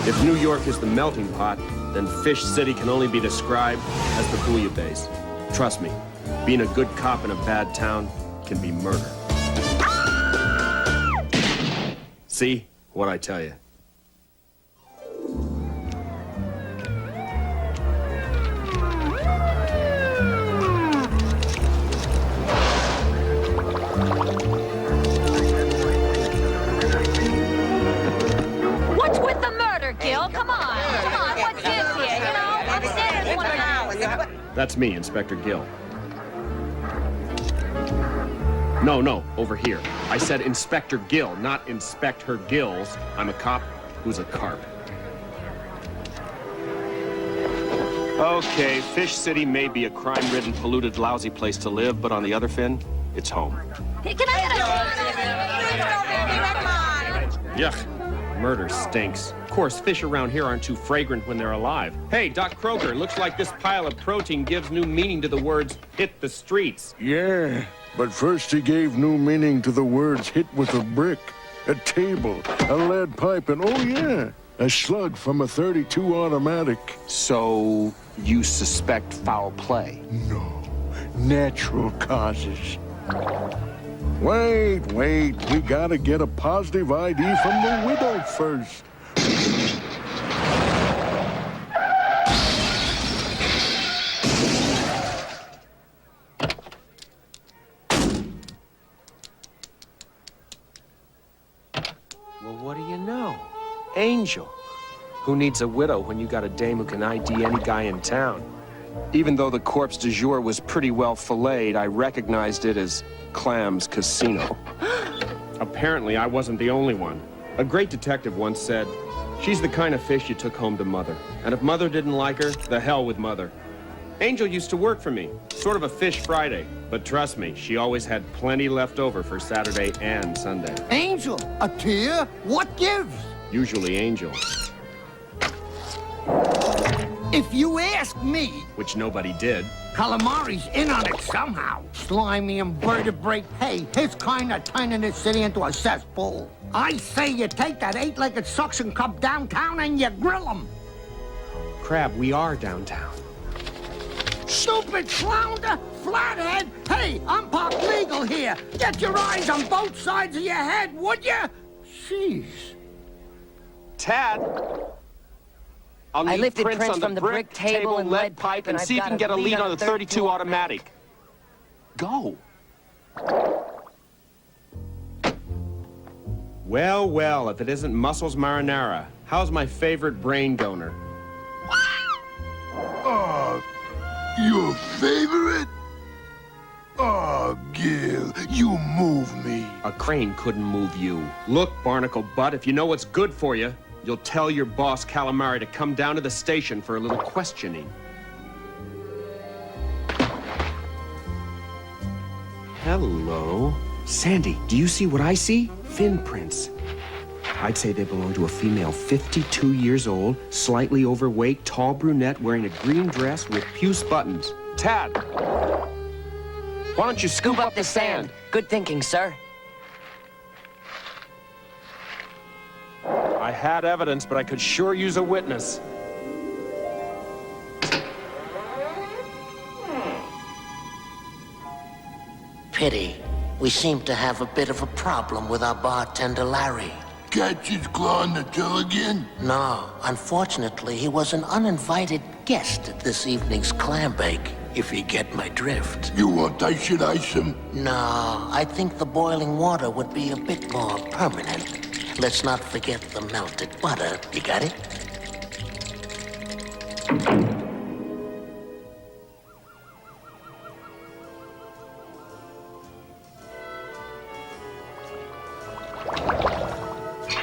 If New York is the melting pot, then Fish City can only be described as the bouillabaisse. Trust me, being a good cop in a bad town can be murder. See what I tell you? What's with the murder, Gil? Come on, what's this here? You know, upstairs one hour. That's me, Inspector Gill. No, over here. I said Inspector Gill, not inspect her gills. I'm a cop who's a carp. Okay, Fish City may be a crime-ridden, polluted, lousy place to live, but on the other fin, it's home. Hey, can I get a... Yuck. Murder stinks. Of course, fish around here aren't too fragrant when they're alive. Hey, Doc Kroger, looks like this pile of protein gives new meaning to the words, hit the streets. Yeah, but first he gave new meaning to the words hit with a brick, a table, a lead pipe, and oh yeah, a slug from a .32 automatic. So, you suspect foul play? No, natural causes. Wait, we gotta get a positive ID from the widow first. Well, what do you know? Angel. Who needs a widow when you got a dame who can ID any guy in town? Even though the corpse du jour was pretty well filleted, I recognized it as Clam's Casino. Apparently, I wasn't the only one. A great detective once said, she's the kind of fish you took home to Mother. And if Mother didn't like her, the hell with Mother. Angel used to work for me, sort of a Fish Friday. But trust me, she always had plenty left over for Saturday and Sunday. Angel, a tear? What gives? Usually Angel, If you ask me, which nobody did. calamari's in on it somehow. Slimy invertebrate. Hey, his kind of turning this city into a cesspool. I say you take that 8-legged suction cup downtown and you grill him. Crab, we are downtown. Stupid flounder, flathead. Hey, I'm park legal here. Get your eyes on both sides of your head, would you? Jeez. Tad! I lifted prints from the brick table and lead pipe, and see if you can get a lead on the .32 automatic. Go. Well, if it isn't Muscles Marinara, how's my favorite brain donor? Your favorite? Oh, Gil, you move me. A crane couldn't move you. Look, barnacle butt, if you know what's good for you, you'll tell your boss, Calamari, to come down to the station for a little questioning. Hello. Sandy, do you see what I see? Fin prints. I'd say they belong to a female 52 years old, slightly overweight, tall brunette wearing a green dress with puce buttons. Tad! Why don't you scoop up the sand? Good thinking, sir. I had evidence, but I could sure use a witness. Pity. We seem to have a bit of a problem with our bartender, Larry. Catch his claw in the till again? No, unfortunately, he was an uninvited guest at this evening's clam bake, if you get my drift. You want I should ice him? No, I think the boiling water would be a bit more permanent. Let's not forget the melted butter. You got it?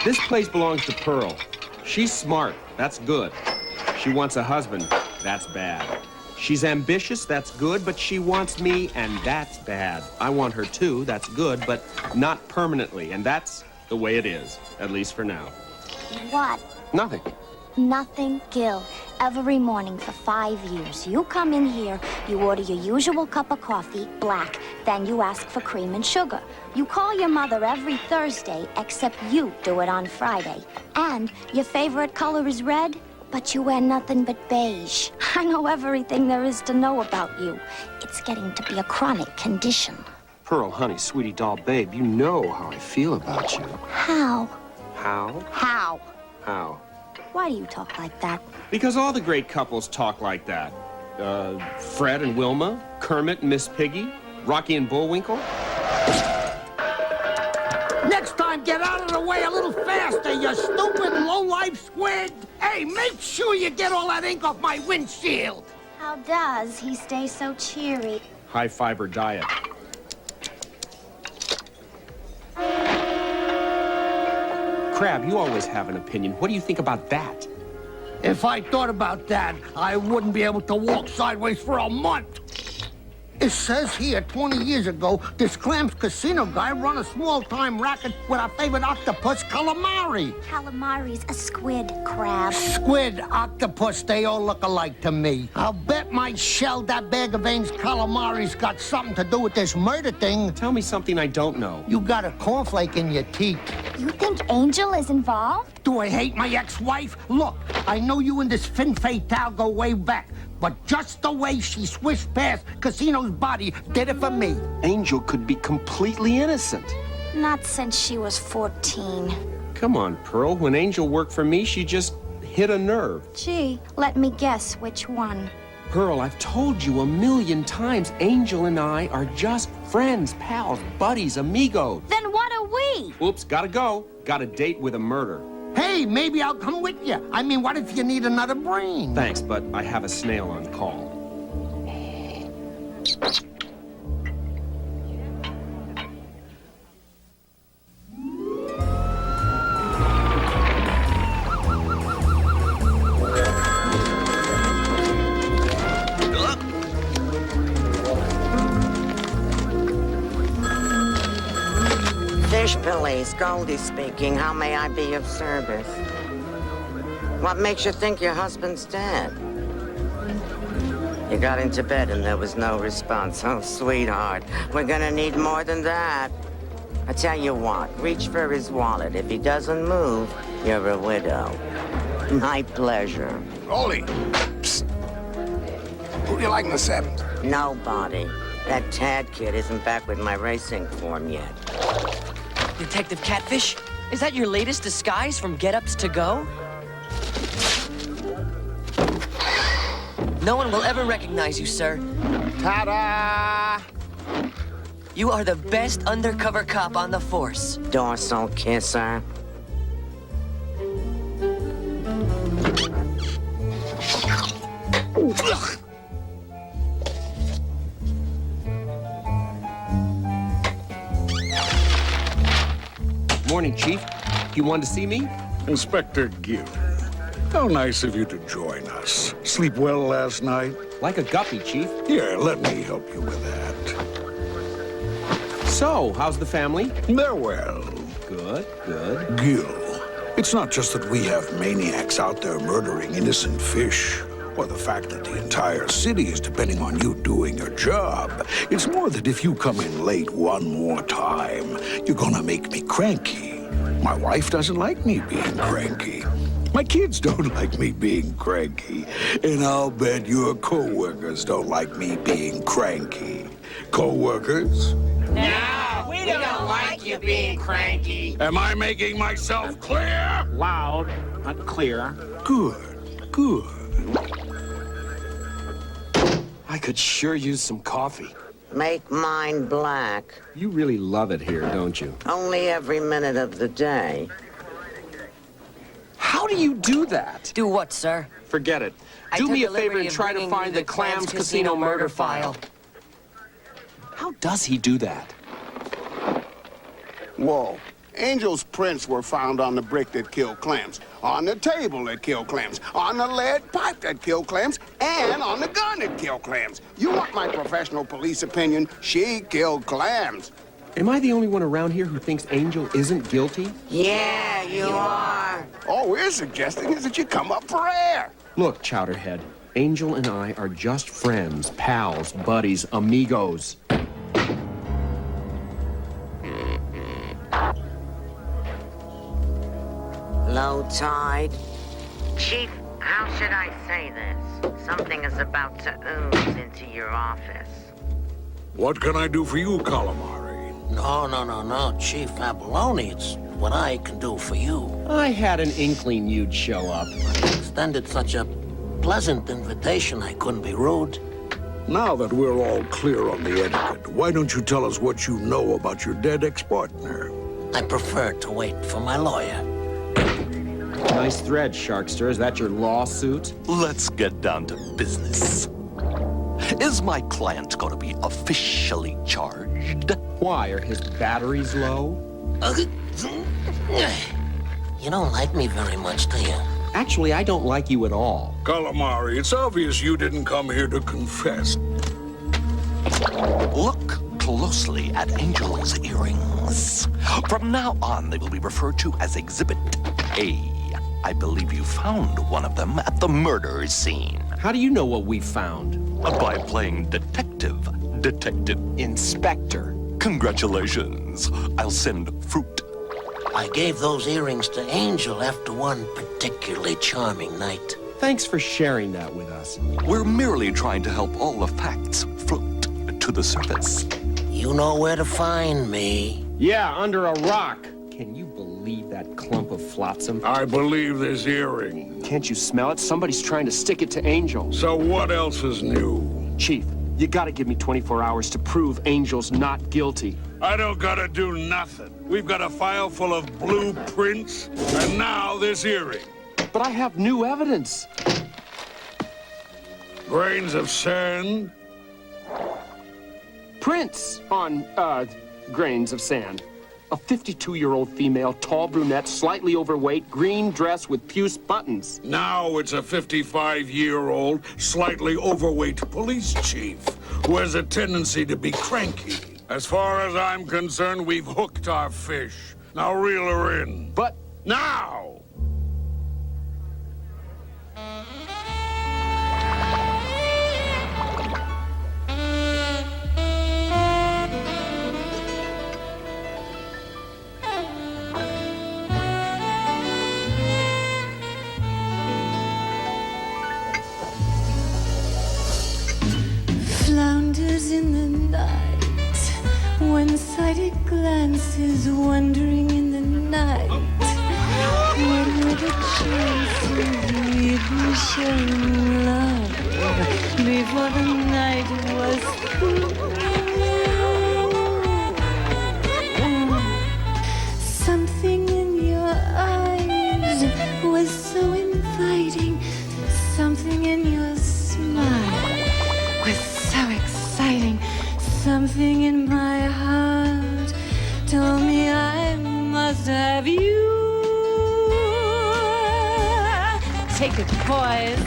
This place belongs to Pearl. She's smart. That's good. She wants a husband. That's bad. She's ambitious. That's good, but she wants me, and that's bad. I want her too. That's good, but not permanently, and that's the way it is, at least for now. What? Nothing. Nothing, Gil. every morning for 5 years. You come in here, you order your usual cup of coffee, black, then you ask for cream and sugar. You call your mother every Thursday, except you do it on Friday. And your favorite color is red, but you wear nothing but beige. I know everything there is to know about you. It's getting to be a chronic condition. Pearl, honey, sweetie doll, babe, you know how I feel about you. How? How? How? How? Why do you talk like that? Because all the great couples talk like that. Fred and Wilma, Kermit and Miss Piggy, Rocky and Bullwinkle. Next time, get out of the way a little faster, you stupid low-life squid! Hey, make sure you get all that ink off my windshield! How does he stay so cheery? High-fiber diet. Crab, you always have an opinion. What do you think about that? If I thought about that, I wouldn't be able to walk sideways for a month. It says here, 20 years ago, this Clams Casino guy run a small-time racket with our favorite octopus, calamari. Calamari's a squid, Crab. Squid, octopus, they all look alike to me. I'll bet my shell that bag of Ames calamari's got something to do with this murder thing. Tell me something I don't know. You got a cornflake in your teeth. You think Angel is involved? Do I hate my ex-wife? Look, I know you and this fin fatale go way back, but just the way she swished past Casino's body did it for me. Angel could be completely innocent. Not since she was 14. Come on, Pearl. When Angel worked for me, she just hit a nerve. Gee, let me guess which one. Pearl, I've told you a million times, Angel and I are just friends, pals, buddies, amigos. Then what are we? Oops, gotta go. Got a date with a murder. Hey, maybe I'll come with you. I mean, what if you need another brain? Thanks, but I have a snail on call. Fish police, Goldie speaking. How may I be of service? What makes you think your husband's dead? You got into bed and there was no response. Oh, sweetheart, we're gonna need more than that. I tell you what, reach for his wallet. If he doesn't move, you're a widow. My pleasure. Goldie, psst. Who do you like in the sevens? Nobody. That Tad kid isn't back with my racing form yet. Detective Catfish? Is that your latest disguise from Get-Ups to Go? No one will ever recognize you, sir. Ta-da! You are the best undercover cop on the force. Dorsal kisser. Morning, Chief. You wanted to see me? Inspector Gill, how nice of you to join us. Sleep well last night? Like a guppy, Chief. Here, let me help you with that. So, how's the family? They're well. Good, good. Gill, it's not just that we have maniacs out there murdering innocent fish, or the fact that the entire city is depending on you doing your job. It's more that if you come in late one more time, you're gonna make me cranky. My wife doesn't like me being cranky. My kids don't like me being cranky. And I'll bet your co-workers don't like me being cranky. Co-workers? No, we don't like you being cranky. Am I making myself clear? Loud, not clear. Good, good. I could sure use some coffee. Make mine black. You really love it here, don't you? Only every minute of the day. How do you do that? Do what, sir? Forget it. I Do took me a the liberty favor and of try to bringing find you the Clams Casino murder file. How does he do that? Whoa. Angel's prints were found on the brick that killed Clams, on the table that killed Clams, on the lead pipe that killed Clams, and on the gun that killed Clams. You want my professional police opinion? She killed Clams. Am I the only one around here who thinks Angel isn't guilty? Yeah, you are. All we're suggesting is that you come up for air. Look, Chowderhead, Angel and I are just friends, pals, buddies, amigos. Low tide. Chief, how should I say this? Something is about to ooze into your office. What can I do for you, Calamari? No, Chief Abalone. It's what I can do for you. I had an inkling you'd show up. Extended such a pleasant invitation, I couldn't be rude. Now that we're all clear on the etiquette, why don't you tell us what you know about your dead ex-partner? I prefer to wait for my lawyer. Nice thread, Sharkster. Is that your lawsuit? Let's get down to business. Is my client going to be officially charged? Why? Are his batteries low? You don't like me very much, do you? Actually, I don't like you at all. Calamari, it's obvious you didn't come here to confess. Look closely at Angel's earrings. From now on, they will be referred to as Exhibit A. I believe you found one of them at the murder scene. How do you know what we found? By playing detective. Inspector. Congratulations. I'll send fruit. I gave those earrings to Angel after one particularly charming night. Thanks for sharing that with us. We're merely trying to help all the facts float to the surface. You know where to find me. Yeah, under a rock. Can you believe that clump of flotsam? I believe this earring. Can't you smell it? Somebody's trying to stick it to Angel. So what else is new? Chief, you gotta give me 24 hours to prove Angel's not guilty. I don't gotta do nothing. We've got a file full of blueprints, and now this earring. But I have new evidence. Grains of sand. Prints on, grains of sand. A 52-year-old female, tall brunette, slightly overweight, green dress with puce buttons. Now it's a 55-year-old, slightly overweight police chief who has a tendency to be cranky. As far as I'm concerned, we've hooked our fish. Now reel her in. But now! Flounders in the night, one-sided glances wandering in the night. When were the chances we'd be sharing love before the night was through? Something in your eyes was so inviting, something in your smile was so exciting. Something in my heart told me I must have you. Take it, boys.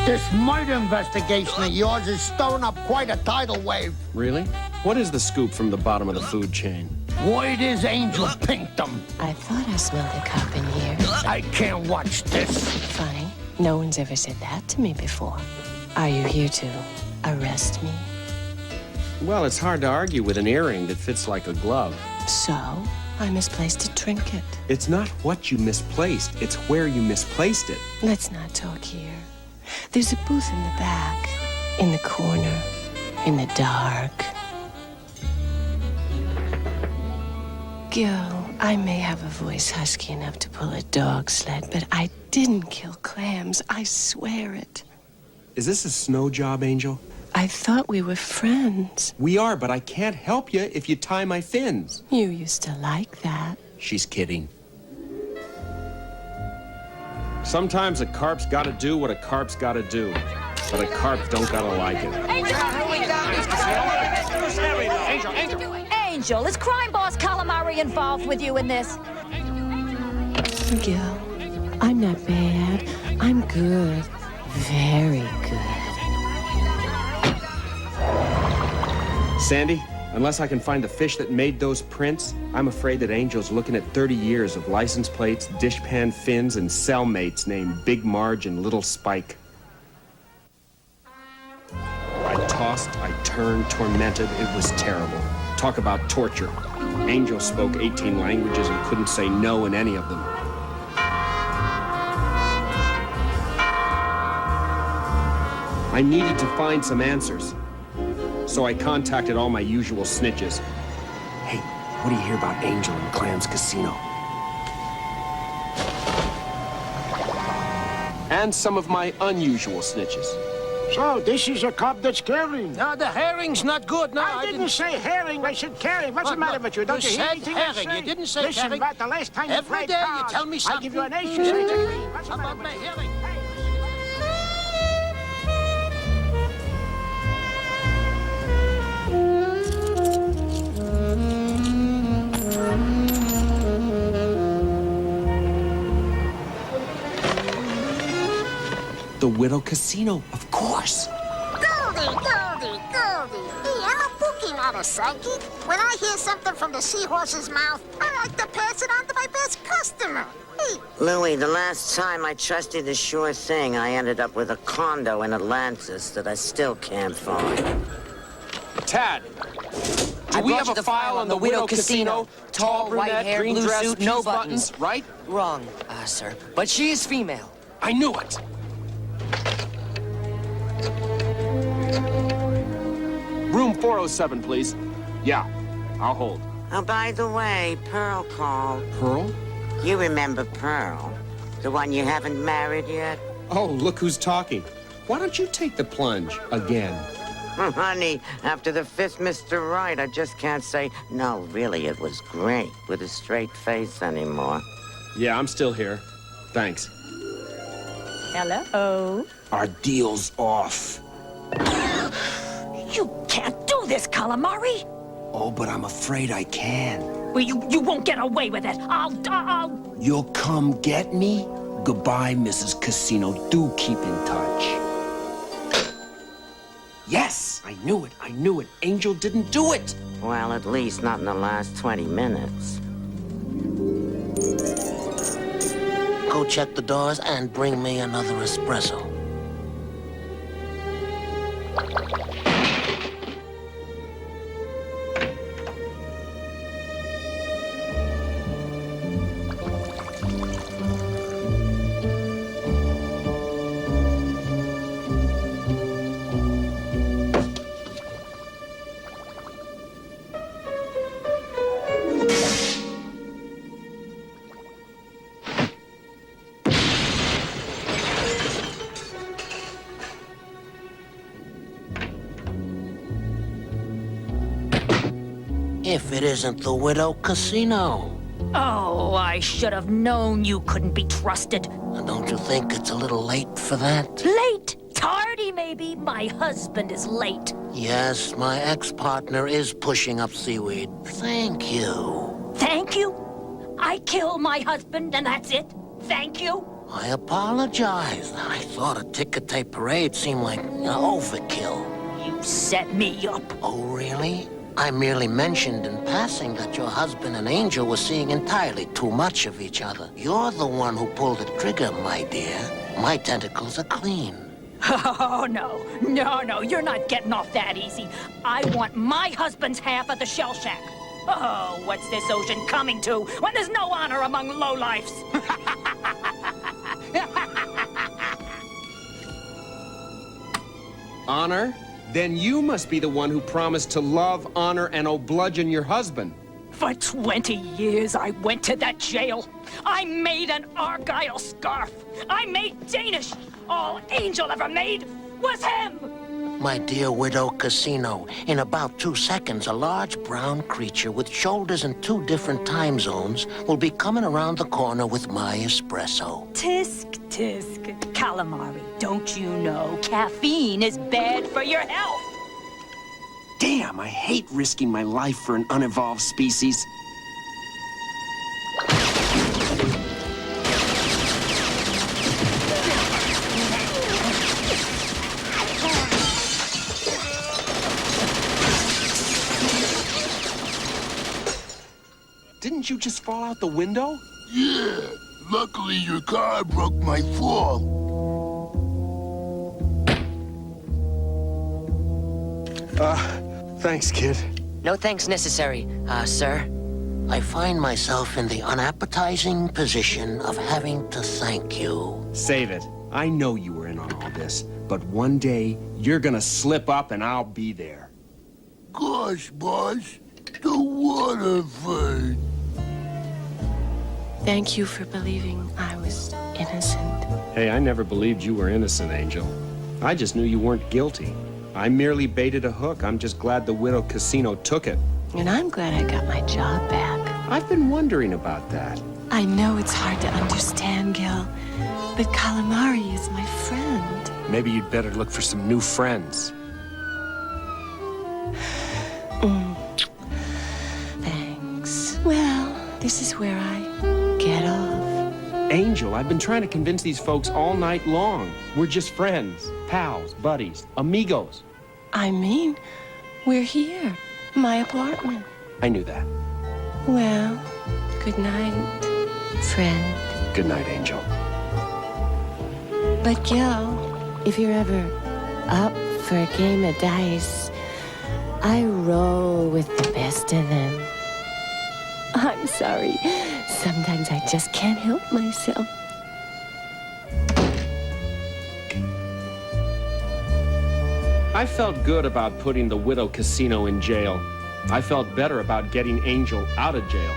This murder investigation of yours is stirring up quite a tidal wave. really? What is the scoop from the bottom of the food chain? Word is Angel pinked them. I thought I smelled a cop in here. I can't watch this. Funny. No one's ever said that to me before. Are you here to arrest me? Well, it's hard to argue with an earring that fits like a glove. So, I misplaced a trinket. It's not what you misplaced, it's where you misplaced it. Let's not talk here. There's a booth in the back, in the corner, in the dark. Gil, I may have a voice husky enough to pull a dog sled, but I didn't kill clams. I swear it. Is this a snow job, Angel? I thought we were friends. We are, but I can't help you if you tie my fins. You used to like that. She's kidding. Sometimes a carp's gotta do what a carp's gotta do. But a carp don't gotta like it. Angel, is crime boss Calamari involved with you in this? Gil, I'm not bad. I'm good. Very good. Sandy, Unless I can find the fish that made those prints, I'm afraid that Angel's looking at 30 years of license plates, dishpan fins, and cellmates named Big Marge and Little Spike. I tossed, I turned, tormented. It was terrible. Talk about torture. Angel spoke 18 languages and couldn't say no in any of them. I needed to find some answers. So I contacted all my usual snitches. Hey, what do you hear about Angel and Clam's casino? And some of my unusual snitches. So, this is a cop that's caring. No, the herring's not good. No, I didn't say herring. I said carrying. What's the matter with you? Don't you hear said anything herring. I say? You didn't say Listen, herring. about the last time you Every played day you cards, tell me I'll give you an ace. You say it's a green. What's the How matter about with my you? herring? The Widow Casino, of course. Goldie! Hey, I'm a bookie, not a psychic. When I hear something from the seahorse's mouth, I like to pass it on to my best customer. Hey. Louis, the last time I trusted a sure thing, I ended up with a condo in Atlantis that I still can't find. Tad, do we have a file on the Widow Casino? Tall, white brunette, hair, green blue dress, suit, no fuse buttons. right? Wrong, sir. But she is female. I knew it. Room 407, please. Yeah, I'll hold. Oh, by the way, Pearl called. Pearl? You remember Pearl? The one you haven't married yet? Oh, look who's talking. Why don't you take the plunge again? Honey, after the fifth Mr. Right, I just can't say, no, really, it was great with a straight face anymore. Yeah, I'm still here. Thanks. Hello? Our deal's off. You can't do this, Calamari. Oh, but I'm afraid I can. Well, you won't get away with it. I'll... You'll come get me? Goodbye, Mrs. Casino. Do keep in touch. Yes! I knew it. Angel didn't do it. Well, at least not in the last 20 minutes. Go check the doors and bring me another espresso. If it isn't the Widow Casino. Oh, I should have known you couldn't be trusted. And don't you think it's a little late for that? Late? Tardy, maybe. My husband is late. Yes, my ex-partner is pushing up seaweed. Thank you. Thank you? I kill my husband and that's it? Thank you? I apologize. I thought a ticker tape parade seemed like overkill. You set me up. Oh, really? I merely mentioned in passing that your husband and Angel were seeing entirely too much of each other. You're the one who pulled the trigger, my dear. My tentacles are clean. Oh, no, you're not getting off that easy. I want my husband's half of the shell shack. Oh, what's this ocean coming to when there's no honor among lowlifes? Honor? Then you must be the one who promised to love, honor, and obludgeon your husband. For 20 years, I went to that jail. I made an Argyle scarf. I made Danish. All Angel ever made was him. My dear Widow Casino, in about 2 seconds, a large brown creature with shoulders in 2 different time zones will be coming around the corner with my espresso. Tisk, tisk. Calamari, don't you know caffeine is bad for your health? Damn, I hate risking my life for an unevolved species. Didn't you just fall out the window? Yeah. Luckily, your car broke my fall. Thanks, kid. No thanks necessary, sir. I find myself in the unappetizing position of having to thank you. Save it. I know you were in on all this, but one day you're gonna slip up and I'll be there. Gosh, boss. The water fight. Thank you for believing I was innocent. Hey, I never believed you were innocent, Angel. I just knew you weren't guilty. I merely baited a hook. I'm just glad the Widow Casino took it. And I'm glad I got my job back. I've been wondering about that. I know it's hard to understand, Gil, but Calamari is my friend. Maybe you'd better look for some new friends. Thanks. Well, this is where I get off. Angel, I've been trying to convince these folks all night long. We're just friends, pals, buddies, amigos. I mean, we're here. My apartment. I knew that. Well, good night, friend. Good night, Angel. But Gil, if you're ever up for a game of dice, I roll with the best of them. I'm sorry. Sometimes I just can't help myself. I felt good about putting the Widow Casino in jail. I felt better about getting Angel out of jail.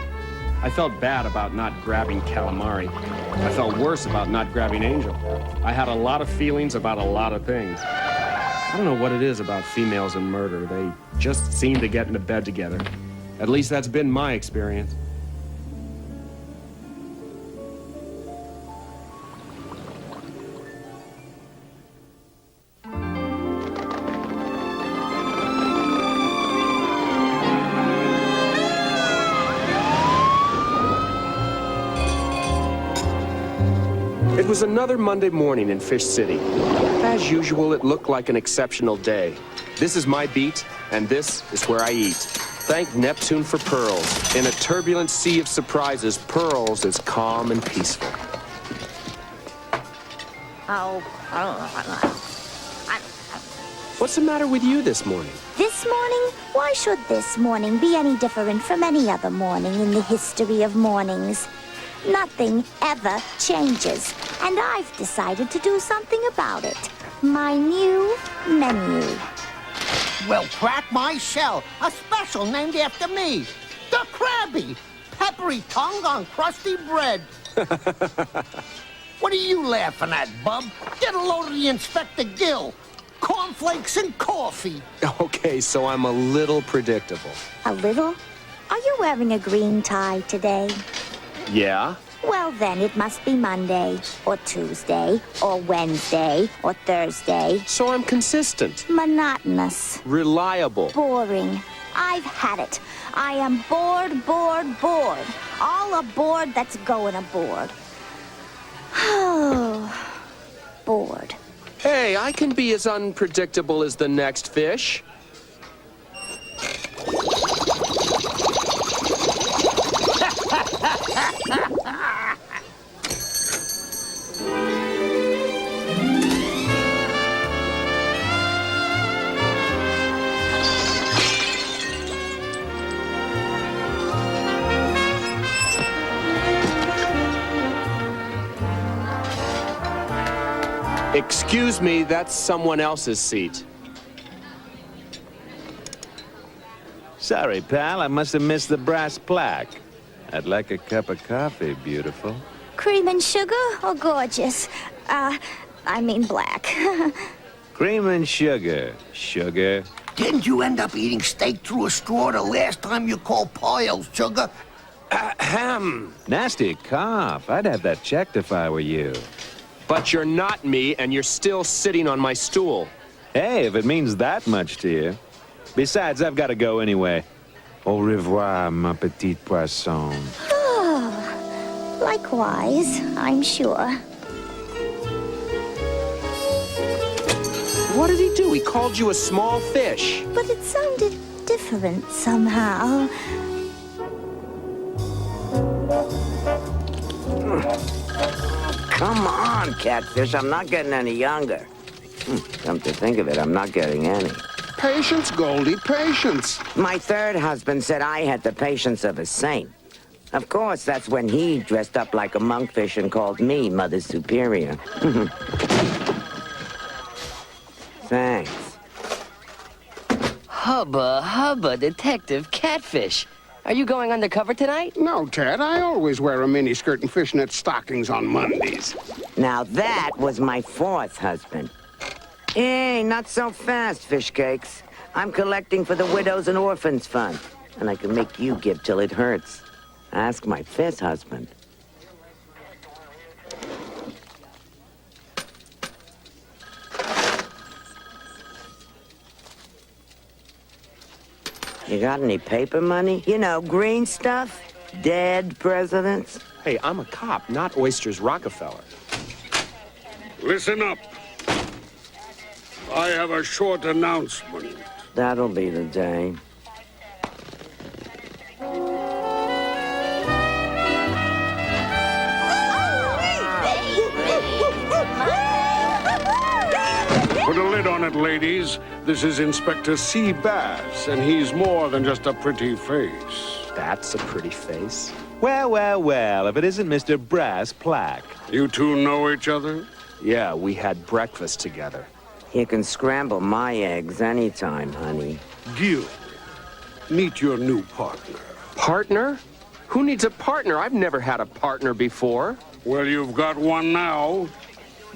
I felt bad about not grabbing Calamari. I felt worse about not grabbing Angel. I had a lot of feelings about a lot of things. I don't know what it is about females and murder. They just seem to get into bed together. At least that's been my experience. It was another Monday morning in Fish City. As usual, it looked like an exceptional day. This is my beat, and this is where I eat. Thank Neptune for pearls. In a turbulent sea of surprises, pearls is calm and peaceful. What's the matter with you this morning? This morning? Why should this morning be any different from any other morning in the history of mornings? Nothing ever changes, and I've decided to do something about it. My new menu. Well, crack my shell. A special named after me. The Krabby. Peppery tongue on crusty bread. What are you laughing at, bub? Get a load of the Inspector Gill. Cornflakes and coffee. Okay, so I'm a little predictable. A little? Are you wearing a green tie today? Yeah? Well, then it must be Monday, or Tuesday, or Wednesday, or Thursday. So I'm consistent. Monotonous. Reliable. Boring. I've had it. I am bored, bored, bored. All aboard that's going aboard. Oh, bored. Hey, I can be as unpredictable as the next fish. Excuse me, that's someone else's seat. Sorry, pal, I must have missed the brass plaque. I'd like a cup of coffee, beautiful. Cream and sugar or gorgeous? I mean black. Cream and sugar. Sugar. Didn't you end up eating steak through a straw the last time you called piles, sugar? Ahem. Nasty cough. I'd have that checked if I were you. But you're not me, and you're still sitting on my stool. Hey, if it means that much to you. Besides, I've got to go anyway. Au revoir, ma petite poisson. Oh, likewise, I'm sure. What did he do? He called you a small fish. But it sounded different somehow. Come on, Catfish. I'm not getting any younger. Come to think of it, I'm not getting any. Patience, Goldie, patience. My third husband said I had the patience of a saint. Of course, that's when he dressed up like a monkfish and called me Mother Superior. Thanks. Hubba, hubba, Detective Catfish. Are you going undercover tonight? No, Ted, I always wear a miniskirt and fishnet stockings on Mondays. Now that was my fourth husband. Hey, not so fast, fish cakes. I'm collecting for the Widows and Orphans Fund, and I can make you give till it hurts. Ask my fifth husband. You got any paper money? You know, green stuff? Dead presidents? Hey, I'm a cop, not Oysters Rockefeller. Listen up. I have a short announcement. That'll be the day. Put a lid on it, ladies. This is Inspector C. Bass, and he's more than just a pretty face. That's a pretty face. Well, well, well, if it isn't Mr. Brass Plaque. You two know each other? Yeah, we had breakfast together. You can scramble my eggs anytime, honey. Gil, meet your new partner. Partner? Who needs a partner? I've never had a partner before. Well, you've got one now.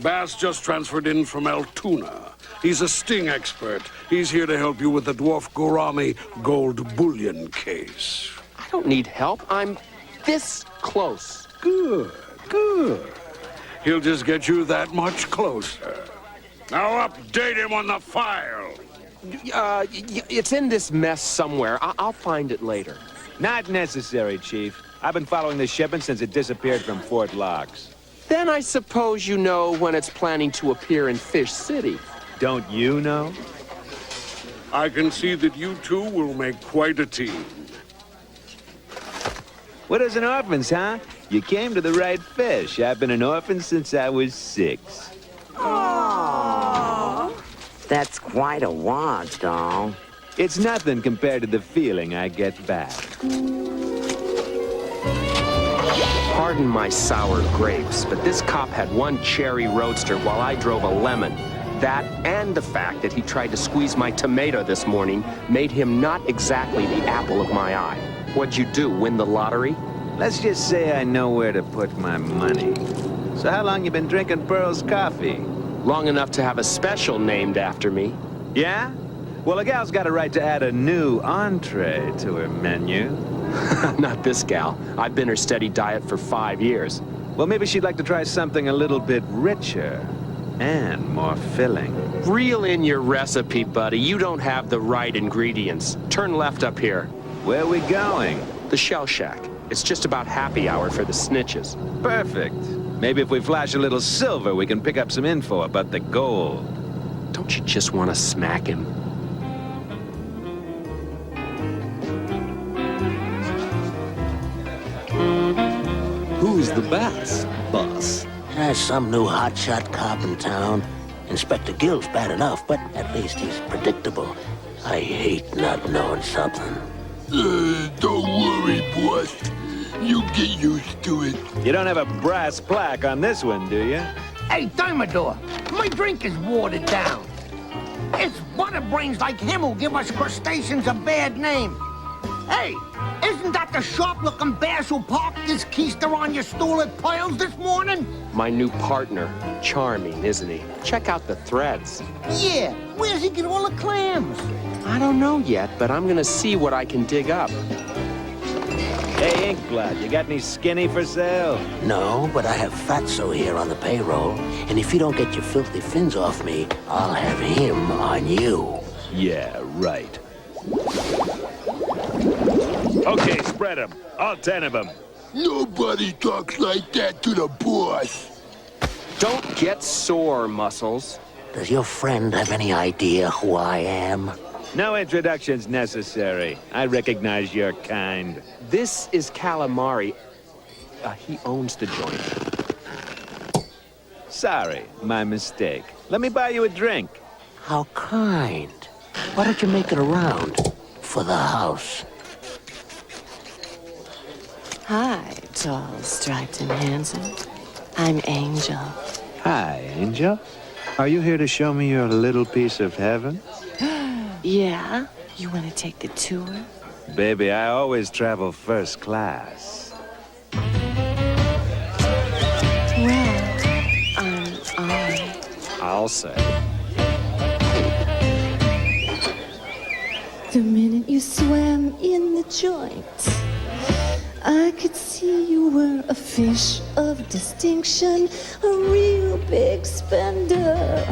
Bass just transferred in from Altoona. He's a sting expert. He's here to help you with the Dwarf Gourami gold bullion case. I don't need help. I'm this close. Good, good. He'll just get you that much closer. Now update him on the file. It's in this mess somewhere. I'll find it later. Not necessary, Chief. I've been following this shipment since it disappeared from Fort Locks. Then I suppose you know when it's planning to appear in Fish City. Don't you know? I can see that you two will make quite a team. Widows and orphans, huh? You came to the right fish. I've been an orphan since I was 6. Aww. That's quite a wad, doll. It's nothing compared to the feeling I get back. Pardon my sour grapes, but this cop had one cherry roadster while I drove a lemon. That and the fact that he tried to squeeze my tomato this morning made him not exactly the apple of my eye. What'd you do, win the lottery? Let's just say I know where to put my money. So how long you been drinking Pearl's coffee? Long enough to have a special named after me. Yeah? Well, a gal's got a right to add a new entree to her menu. Not this gal. I've been her steady diet for 5 years. Well, maybe she'd like to try something a little bit richer and more filling. Reel in your recipe, buddy. You don't have the right ingredients. Turn left up here. Where are we going? The Shell Shack. It's just about happy hour for the snitches. Perfect. Maybe if we flash a little silver, we can pick up some info about the gold. Don't you just want to smack him? Who's the boss, boss? There's some new hotshot cop in town. Inspector Gill's bad enough, but at least he's predictable. I hate not knowing something. Don't worry, boss. You get used to it. You don't have a brass plaque on this one, do you? Hey, Thermidor, my drink is watered down. It's butterbrains like him who give us crustaceans a bad name. Hey, isn't that the sharp-looking bass who parked this keister on your stool at Pearl's this morning? My new partner. Charming, isn't he? Check out the threads. Yeah, where's he get all the clams? I don't know yet, but I'm gonna see what I can dig up. Hey, Inkblot, you got any skinny for sale? No, but I have Fatso here on the payroll. And if you don't get your filthy fins off me, I'll have him on you. Yeah, right. Okay, spread them. All 10 of them. Nobody talks like that to the boss. Don't get sore, Muscles. Does your friend have any idea who I am? No introductions necessary. I recognize your kind. This is Calamari. He owns the joint. Sorry, my mistake. Let me buy you a drink. How kind. Why don't you make it around for the house? Hi, tall, striped, and handsome. I'm Angel. Hi, Angel. Are you here to show me your little piece of heaven? Yeah? You want to take the tour? Baby, I always travel first class. Well, I'm on. I'll say. The minute you swam in the joint, I could see you were a fish of distinction, a real big spender.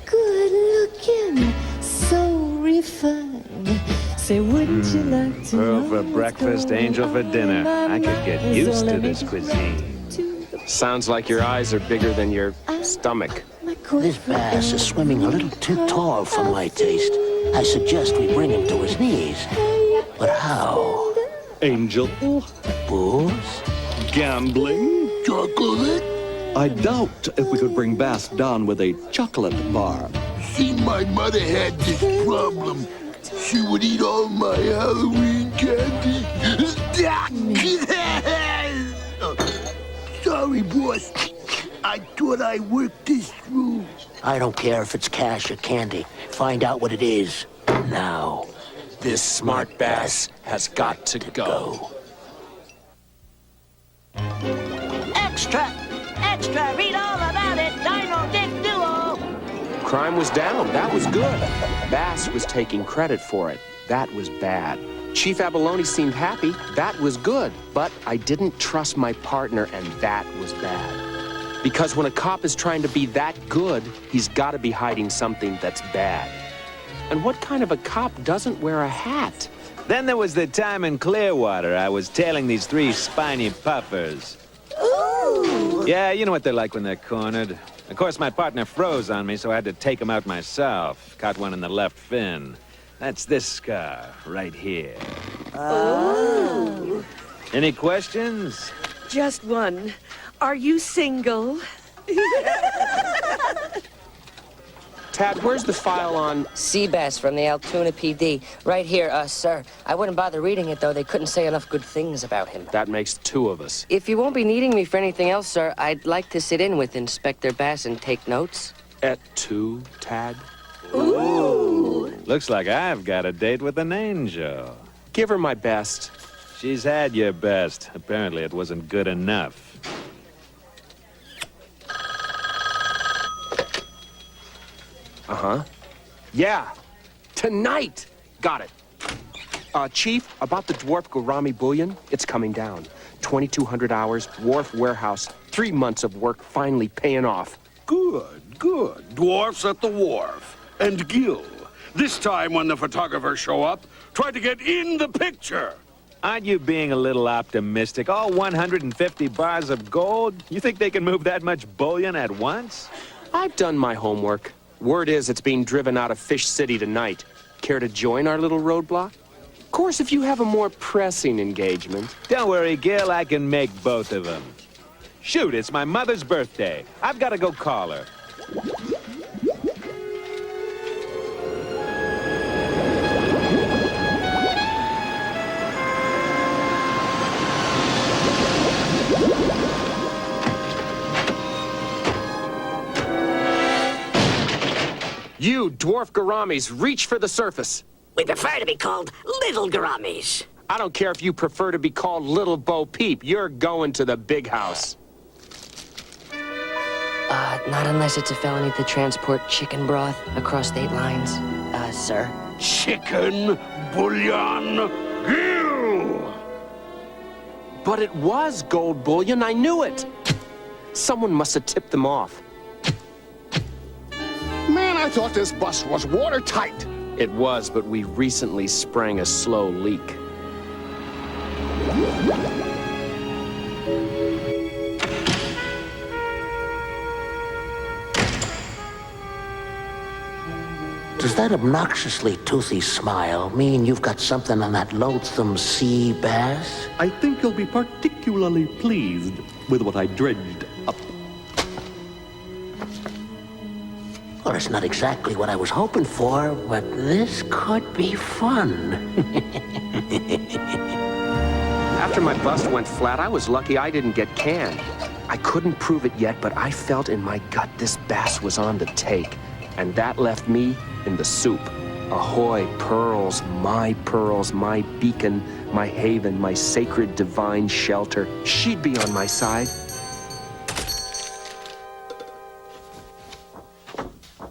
Good looking, so refined. Say, wouldn't you like to Pearl know for what's breakfast, going angel for on dinner. in my I could get mind? used So to let me this get cuisine. right to the Sounds like your eyes are bigger than your stomach. This bass is swimming a little too tall for my taste. I suggest we bring him to his knees. But how? Angel. Booze? Gambling. Chocolate? I doubt if we could bring Bass down with a chocolate bar. See, my mother had this problem. She would eat all my Halloween candy. Sorry, boss. I thought I worked this through. I don't care if it's cash or candy. Find out what it is. Now. This smart bass has got to go. Extra! Extra! Read all about it! Dino Dick Duo! Crime was down. That was good. Bass was taking credit for it. That was bad. Chief Abalone seemed happy. That was good. But I didn't trust my partner, and that was bad. Because when a cop is trying to be that good, he's got to be hiding something that's bad. And what kind of a cop doesn't wear a hat? Then there was the time in Clearwater I was tailing these three spiny puffers. Ooh! Yeah, you know what they're like when they're cornered. Of course, my partner froze on me, so I had to take him out myself. Caught one in the left fin. That's this scar right here. Oh! Any questions? Just one. Are you single? Tad, where's the file on... Sea bass from the Altoona PD. Right here, sir. I wouldn't bother reading it, though. They couldn't say enough good things about him. That makes two of us. If you won't be needing me for anything else, sir, I'd like to sit in with Inspector Bass and take notes. At 2, Tad? Ooh! Looks like I've got a date with an angel. Give her my best. She's had your best. Apparently it wasn't good enough. Uh-huh. Yeah. Tonight. Got it. Chief, about the dwarf gourami bullion, it's coming down. 2,200 hours, wharf warehouse, 3 months of work finally paying off. Good, good. Dwarfs at the wharf. And Gil, this time when the photographers show up, try to get in the picture. Aren't you being a little optimistic? All 150 bars of gold? You think they can move that much bullion at once? I've done my homework. Word is it's being driven out of Fish City tonight. Care to join our little roadblock? Of course, if you have a more pressing engagement. Don't worry, Gil, I can make both of them. Shoot, it's my mother's birthday. I've got to go call her. You, dwarf gouramis, reach for the surface. We prefer to be called little gouramis. I don't care if you prefer to be called Little Bo Peep. You're going to the big house. Not unless it's a felony to transport chicken broth across state lines, sir. Chicken, bullion, Gil! But it was gold bullion. I knew it. Someone must have tipped them off. Man, I thought this bus was watertight. It was, but we recently sprang a slow leak. Does that obnoxiously toothy smile mean you've got something on that loathsome sea bass? I think you'll be particularly pleased with what I dredged up. Well, it's not exactly what I was hoping for, but this could be fun. After my bust went flat, I was lucky I didn't get canned. I couldn't prove it yet, but I felt in my gut this bass was on the take. And that left me in the soup. Ahoy, pearls, my beacon, my haven, my sacred divine shelter. She'd be on my side.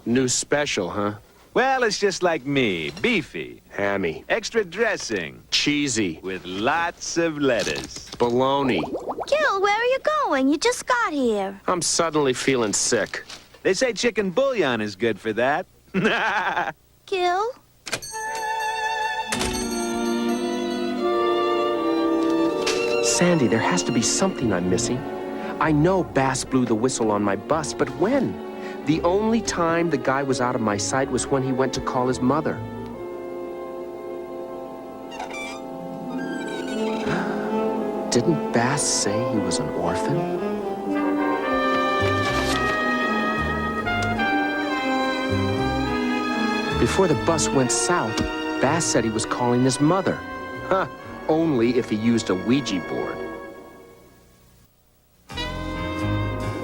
New special, huh? Well, it's just like me. Beefy. Hammy. Extra dressing. Cheesy. With lots of lettuce. Bologna. Gil, where are you going? You just got here. I'm suddenly feeling sick. They say chicken bouillon is good for that. Gil? Sandy, there has to be something I'm missing. I know Bass blew the whistle on my bust, but when? The only time the guy was out of my sight was when he went to call his mother. Didn't Bass say he was an orphan? Before the bus went south, Bass said he was calling his mother. Huh, only if he used a Ouija board.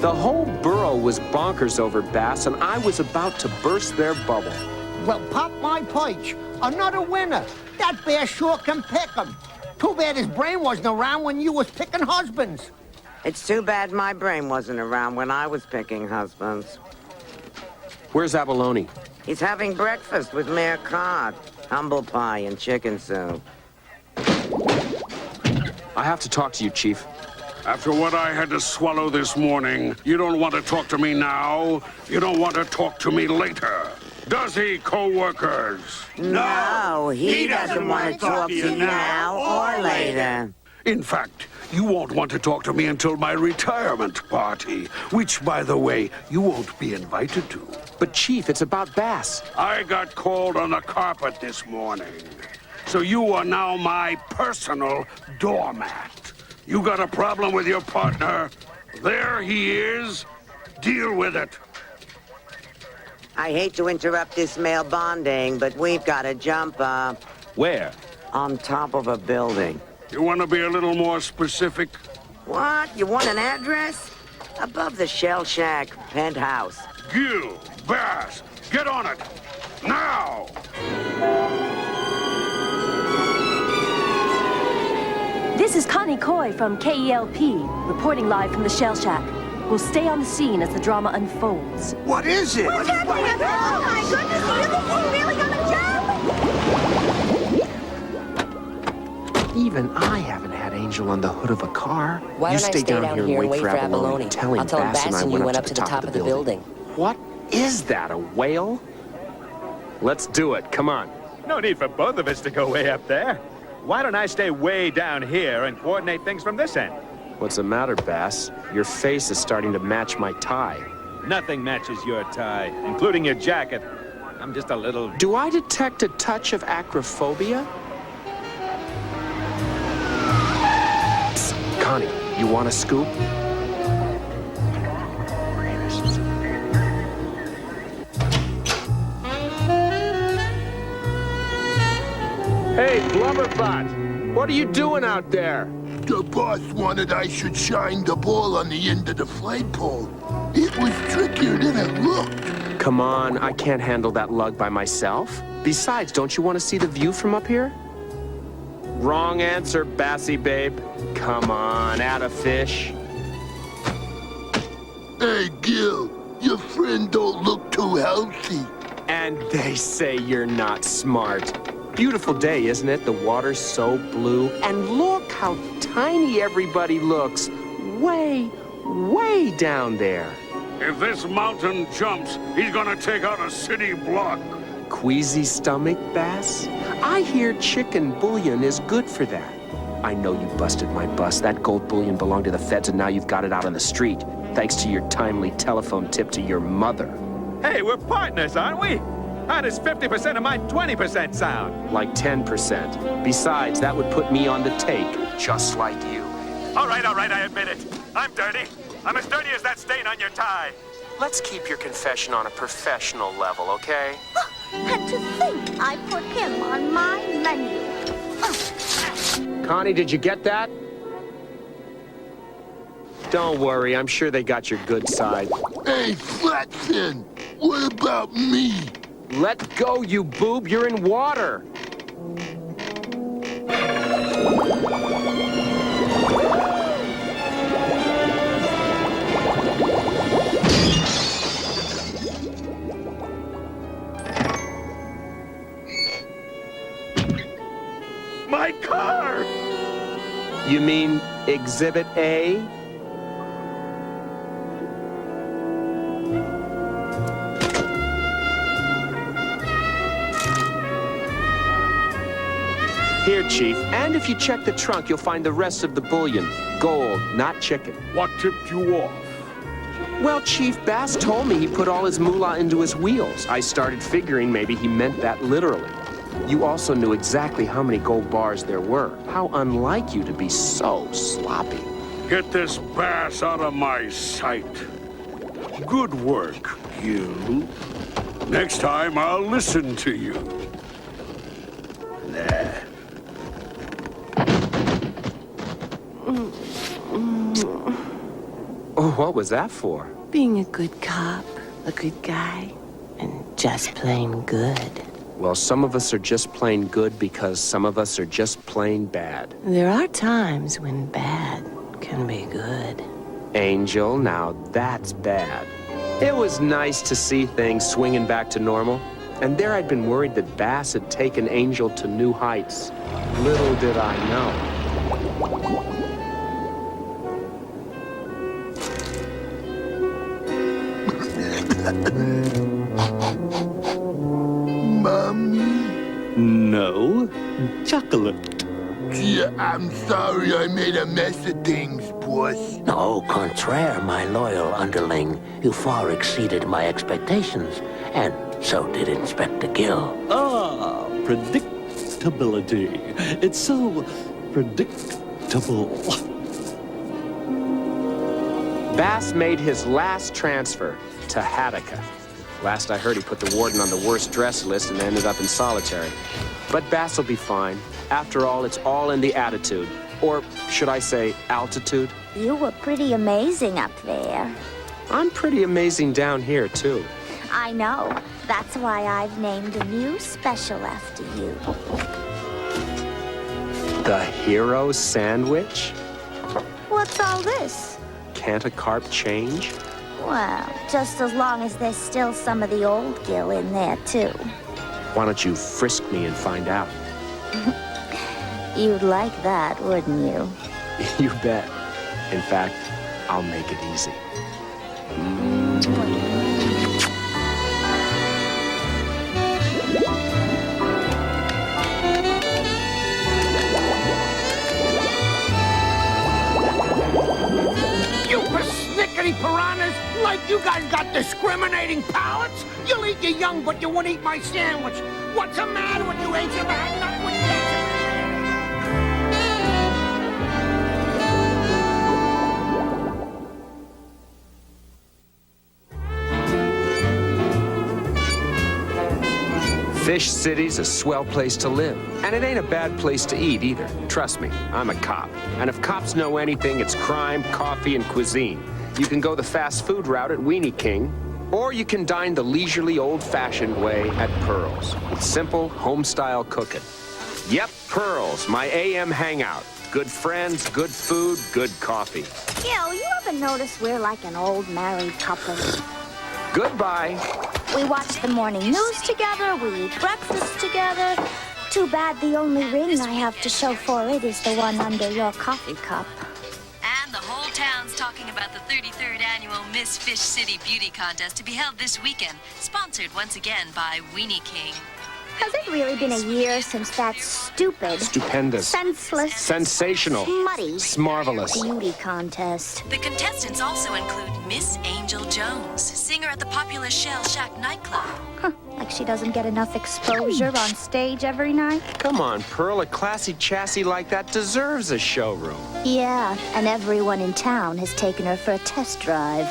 The whole borough was bonkers over Bass, and I was about to burst their bubble. Well, pop my perch. Another winner. That bear sure can pick 'em. Too bad his brain wasn't around when you was picking husbands. It's too bad my brain wasn't around when I was picking husbands. Where's Abalone? He's having breakfast with Mayor Cod. Humble pie and chicken soup. I have to talk to you, Chief. After what I had to swallow this morning, you don't want to talk to me now. You don't want to talk to me later. Does he, co-workers? No, he doesn't want to talk to you now or later. In fact, you won't want to talk to me until my retirement party, which, by the way, you won't be invited to. But, Chief, it's about Bass. I got called on the carpet this morning. So you are now my personal doormat. You got a problem with your partner? There he is. Deal with it. I hate to interrupt this male bonding, but we've got to jump up. Where? On top of a building. You want to be a little more specific? What? You want an address? Above the Shell Shack penthouse. Gil, Bass, get on it. Now! This is Connie Coy from KELP, reporting live from the Shell Shack. We'll stay on the scene as the drama unfolds. What is it? What's happening? Oh, my goodness, do you think we're really gonna jump? Even I haven't had Angel on the hood of a car. Why You don't I stay down here and wait for Abalone? Tell him I'll tell him Bass and I and you went up to the top of the building. What is that, a whale? Let's do it. Come on. No need for both of us to go way up there. Why don't I stay way down here and coordinate things from this end? What's the matter, Bass? Your face is starting to match my tie. Nothing matches your tie, including your jacket. I'm just a little... Do I detect a touch of acrophobia? Psst, Connie, you want a scoop? Hey, Blubberbutt! What are you doing out there? The boss wanted I should shine the ball on the end of the flagpole. It was trickier than it looked. Come on, I can't handle that lug by myself. Besides, don't you want to see the view from up here? Wrong answer, Bassy babe. Come on, add a fish. Hey, Gil, your friend don't look too healthy. And they say you're not smart. Beautiful day, isn't it? The water's so blue. And look how tiny everybody looks. Way, way down there. If this mountain jumps, he's gonna take out a city block. Queasy stomach, Bass? I hear chicken bouillon is good for that. I know you busted my bust. That gold bullion belonged to the feds, and now you've got it out on the street, thanks to your timely telephone tip to your mother. Hey, we're partners, aren't we? How does 50% of my 20% sound? Like 10%. Besides, that would put me on the take, just like you. All right, I admit it. I'm dirty. I'm as dirty as that stain on your tie. let's keep your confession on a professional level, okay? And to think I put him on my menu. Connie, did you get that? Don't worry, I'm sure they got your good side. Hey, Flatfin, what about me? Let go, you boob, you're in water. My car! You mean Exhibit A? Here, Chief, and if you check the trunk, you'll find the rest of the bullion. Gold, not chicken. What tipped you off? Well, Chief, Bass told me he put all his moolah into his wheels. I started figuring maybe he meant that literally. You also knew exactly how many gold bars there were. How unlike you to be so sloppy. Get this Bass out of my sight. Good work, you. Next time, I'll listen to you. Nah. Oh, what was that for? Being a good cop, a good guy, and just plain good. Well, some of us are just plain good because some of us are just plain bad. There are times when bad can be good. Angel, now that's bad. It was nice to see things swinging back to normal. And there I'd been worried that Bass had taken Angel to new heights. Little did I know. Mommy? No, chocolate. Yeah, I'm sorry I made a mess of things, boss. No, contraire, my loyal underling. You far exceeded my expectations, and so did Inspector Gill. Ah, predictability. It's so predictable. Bass made his last transfer to Hattica. Last I heard, he put the warden on the worst dress list and ended up in solitary. But Bass will be fine. After all, it's all in the attitude. Or should I say, altitude? You were pretty amazing up there. I'm pretty amazing down here, too. I know. That's why I've named a new special after you. The hero sandwich? What's all this? Can't a carp change? Well, just as long as there's still some of the old Gill in there, too. Why don't you frisk me and find out? You'd like that, wouldn't you? You bet. In fact, I'll make it easy. You persnickety piranhas! Like you guys got discriminating palates? You'll eat your young, but you won't eat my sandwich. What's the matter with you, Angel? Not with Fish City's a swell place to live. And it ain't a bad place to eat either. Trust me, I'm a cop. And if cops know anything, it's crime, coffee, and cuisine. You can go the fast food route at Weenie King, or you can dine the leisurely, old-fashioned way at Pearl's, with simple, home-style cooking. Yep, Pearl's, my AM hangout. Good friends, good food, good coffee. Gil, you ever notice we're like an old married couple? Goodbye. We watch the morning news together, we eat breakfast together. Too bad the only ring I have to show for it is the one under your coffee cup. And the whole town's talking about the 33rd annual Miss Fish City Beauty Contest to be held this weekend, sponsored once again by Weenie King. Has it really been a year since that stupid, Stupendous, senseless, sensational, smutty, marvelous beauty contest? The contestants also include Miss Angel Jones, singer at the popular Shell Shack nightclub. Huh, like she doesn't get enough exposure on stage every night? Come on, Pearl, a classy chassis like that deserves a showroom. Yeah, and everyone in town has taken her for a test drive.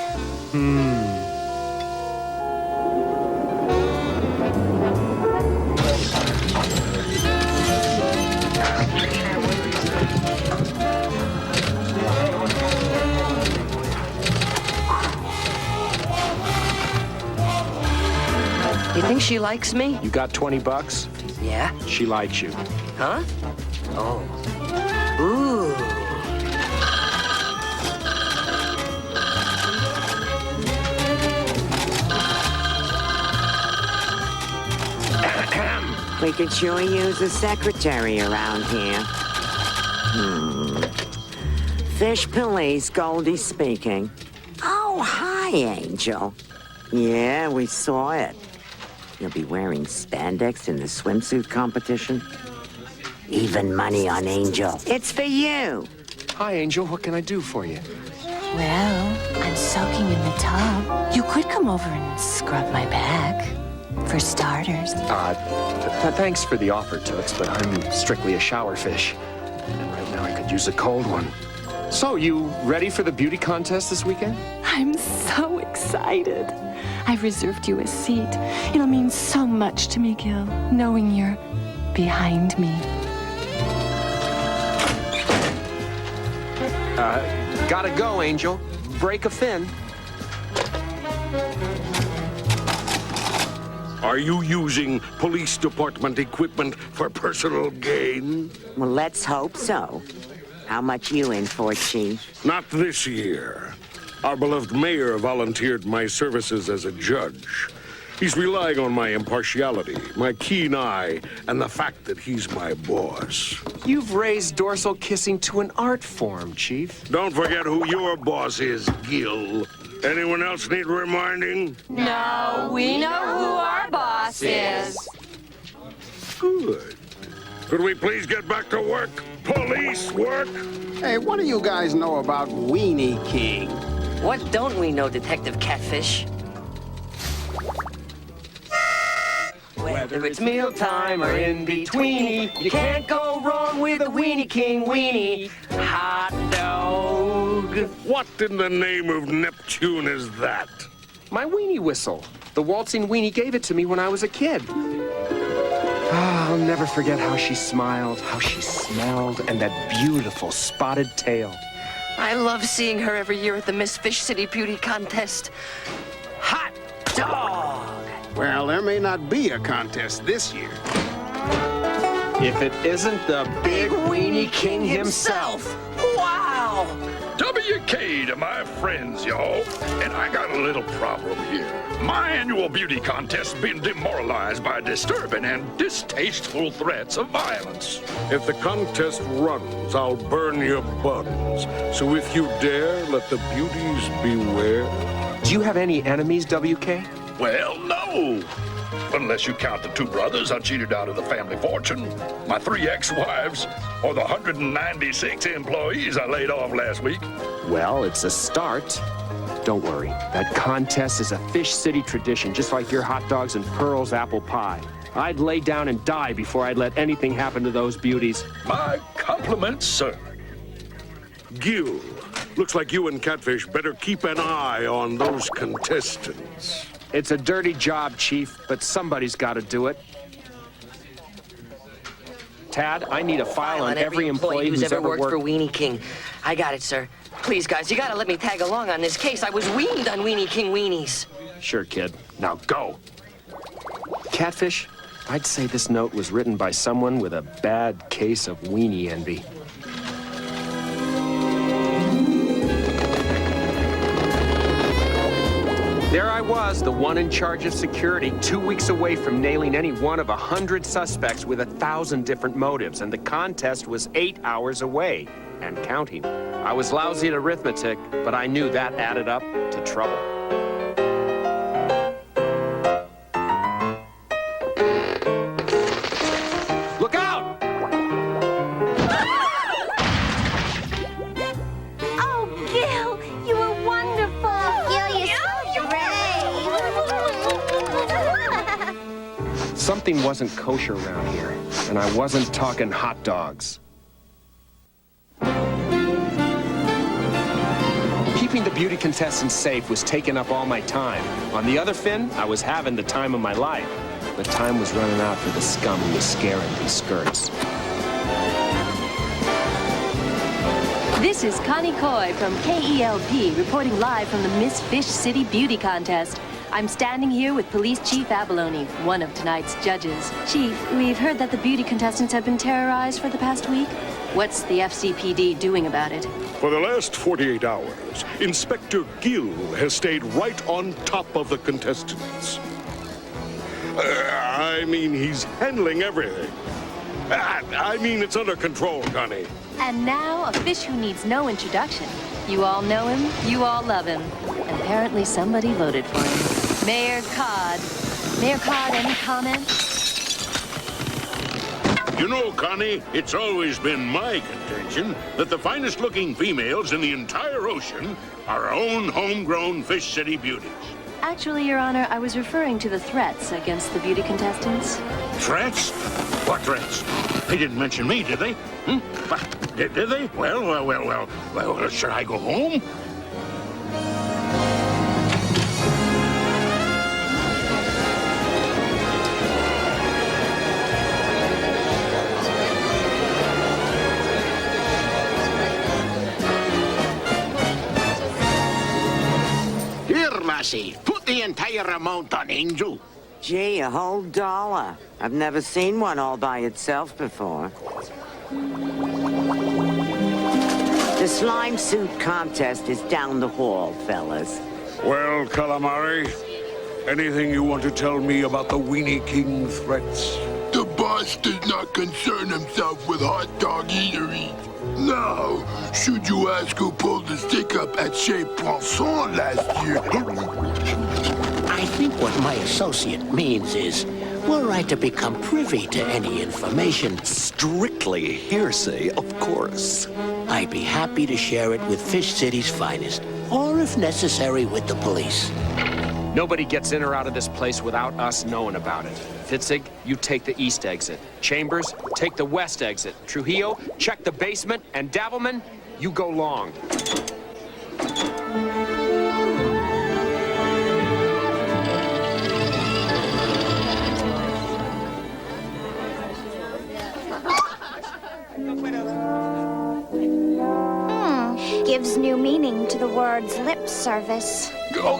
she likes me? You got 20 bucks? Yeah? She likes you. Huh? Oh. Ooh. We could sure use a secretary around here. Fish Police, Goldie speaking. Oh, hi, Angel. Yeah, we saw it. You'll be wearing spandex in the swimsuit competition? Even money on Angel. It's for you. Hi, Angel. What can I do for you? Well, I'm soaking in the tub. You could come over and scrub my back. For starters. Thanks for the offer, Toots, but I'm strictly a shower fish. And right now I could use a cold one. So, you ready for the beauty contest this weekend? I'm so excited. I've reserved you a seat. It'll mean so much to me, Gil, knowing you're behind me. Gotta go, Angel. Break a fin. Are you using police department equipment for personal gain? Well, let's hope so. How much you in for, Chief? Not this year. Our beloved mayor volunteered my services as a judge. He's relying on my impartiality, my keen eye, and the fact that he's my boss. You've raised dorsal kissing to an art form, Chief. Don't forget who your boss is, Gil. Anyone else need reminding? No, we know who our boss is. Good. Could we please get back to work? Police work? Hey, what do you guys know about Weenie King? What don't we know, Detective Catfish? Whether it's mealtime or in betweeny, you can't go wrong with a Weenie King weenie. Hot dog. What in the name of Neptune is that? My weenie whistle. The waltzing weenie gave it to me when I was a kid. I'll never forget how she smiled, how she smelled, and that beautiful spotted tail. I love seeing her every year at the Miss Fish City Beauty Contest. Hot dog! Well, there may not be a contest this year. If it isn't the big weenie king himself. Wow! WK to my friends, y'all. And I got a little problem here. My annual beauty contest has been demoralized by disturbing and distasteful threats of violence. If the contest runs, I'll burn your buns. So if you dare, let the beauties beware. Do you have any enemies, WK? Well, no. Unless you count the 2 brothers I cheated out of the family fortune, my 3 ex-wives, or the 196 employees I laid off last week. Well, it's a start. Don't worry. That contest is a Fish City tradition, just like your hot dogs and Pearl's apple pie. I'd lay down and die before I'd let anything happen to those beauties. My compliments, sir. Gil, looks like you and Catfish better keep an eye on those contestants. It's a dirty job, Chief, but somebody's got to do it. Tad, I need a file on every employee who's ever worked for Weenie King. I got it, sir. Please, guys, you gotta let me tag along on this case. I was weaned on Weenie King weenies. Sure, kid. Now go. Catfish, I'd say this note was written by someone with a bad case of weenie envy. There I was, the one in charge of security, 2 weeks away from nailing any one of 100 suspects with 1,000 different motives, and the contest was 8 hours away, and counting. I was lousy at arithmetic, but I knew that added up to trouble. Look out! Oh, Gil, you were wonderful. Gil, you're so great. Something wasn't kosher around here, and I wasn't talking hot dogs. Keeping the beauty contestants safe was taking up all my time. On the other fin, I was having the time of my life. But time was running out for the scum who was scaring these skirts. This is Connie Coy from KELP reporting live from the Miss Fish City Beauty Contest. I'm standing here with Police Chief Abalone, one of tonight's judges. Chief, we've heard that the beauty contestants have been terrorized for the past week. What's the FCPD doing about it? For the last 48 hours, Inspector Gill has stayed right on top of the contestants. I mean, he's handling everything. I mean, it's under control, Connie. And now, a fish who needs no introduction. You all know him, you all love him. And apparently somebody voted for him. Mayor Cod. Mayor Cod, any comment? You know, Connie, it's always been my contention that the finest-looking females in the entire ocean are our own homegrown Fish City beauties. Actually, Your Honor, I was referring to the threats against the beauty contestants. Threats? What threats? They didn't mention me, did they? Did they? Well, should I go home? Here, lassie, put the entire amount on Angel. Gee, a whole $1. I've never seen one all by itself before. The slime suit contest is down the hall, fellas. Well, Calamari, anything you want to tell me about the Weenie King threats? The boss does not concern himself with hot dog eateries. Now, should you ask who pulled the stick-up at Chez Poisson last year? I think what my associate means is, were I to become privy to any information... Strictly hearsay, of course. I'd be happy to share it with Fish City's finest, or if necessary, with the police. Nobody gets in or out of this place without us knowing about it. Fitzig, you take the east exit. Chambers, take the west exit. Trujillo, check the basement. And Davelman, you go long. Gives new meaning to the words lip service. Oh,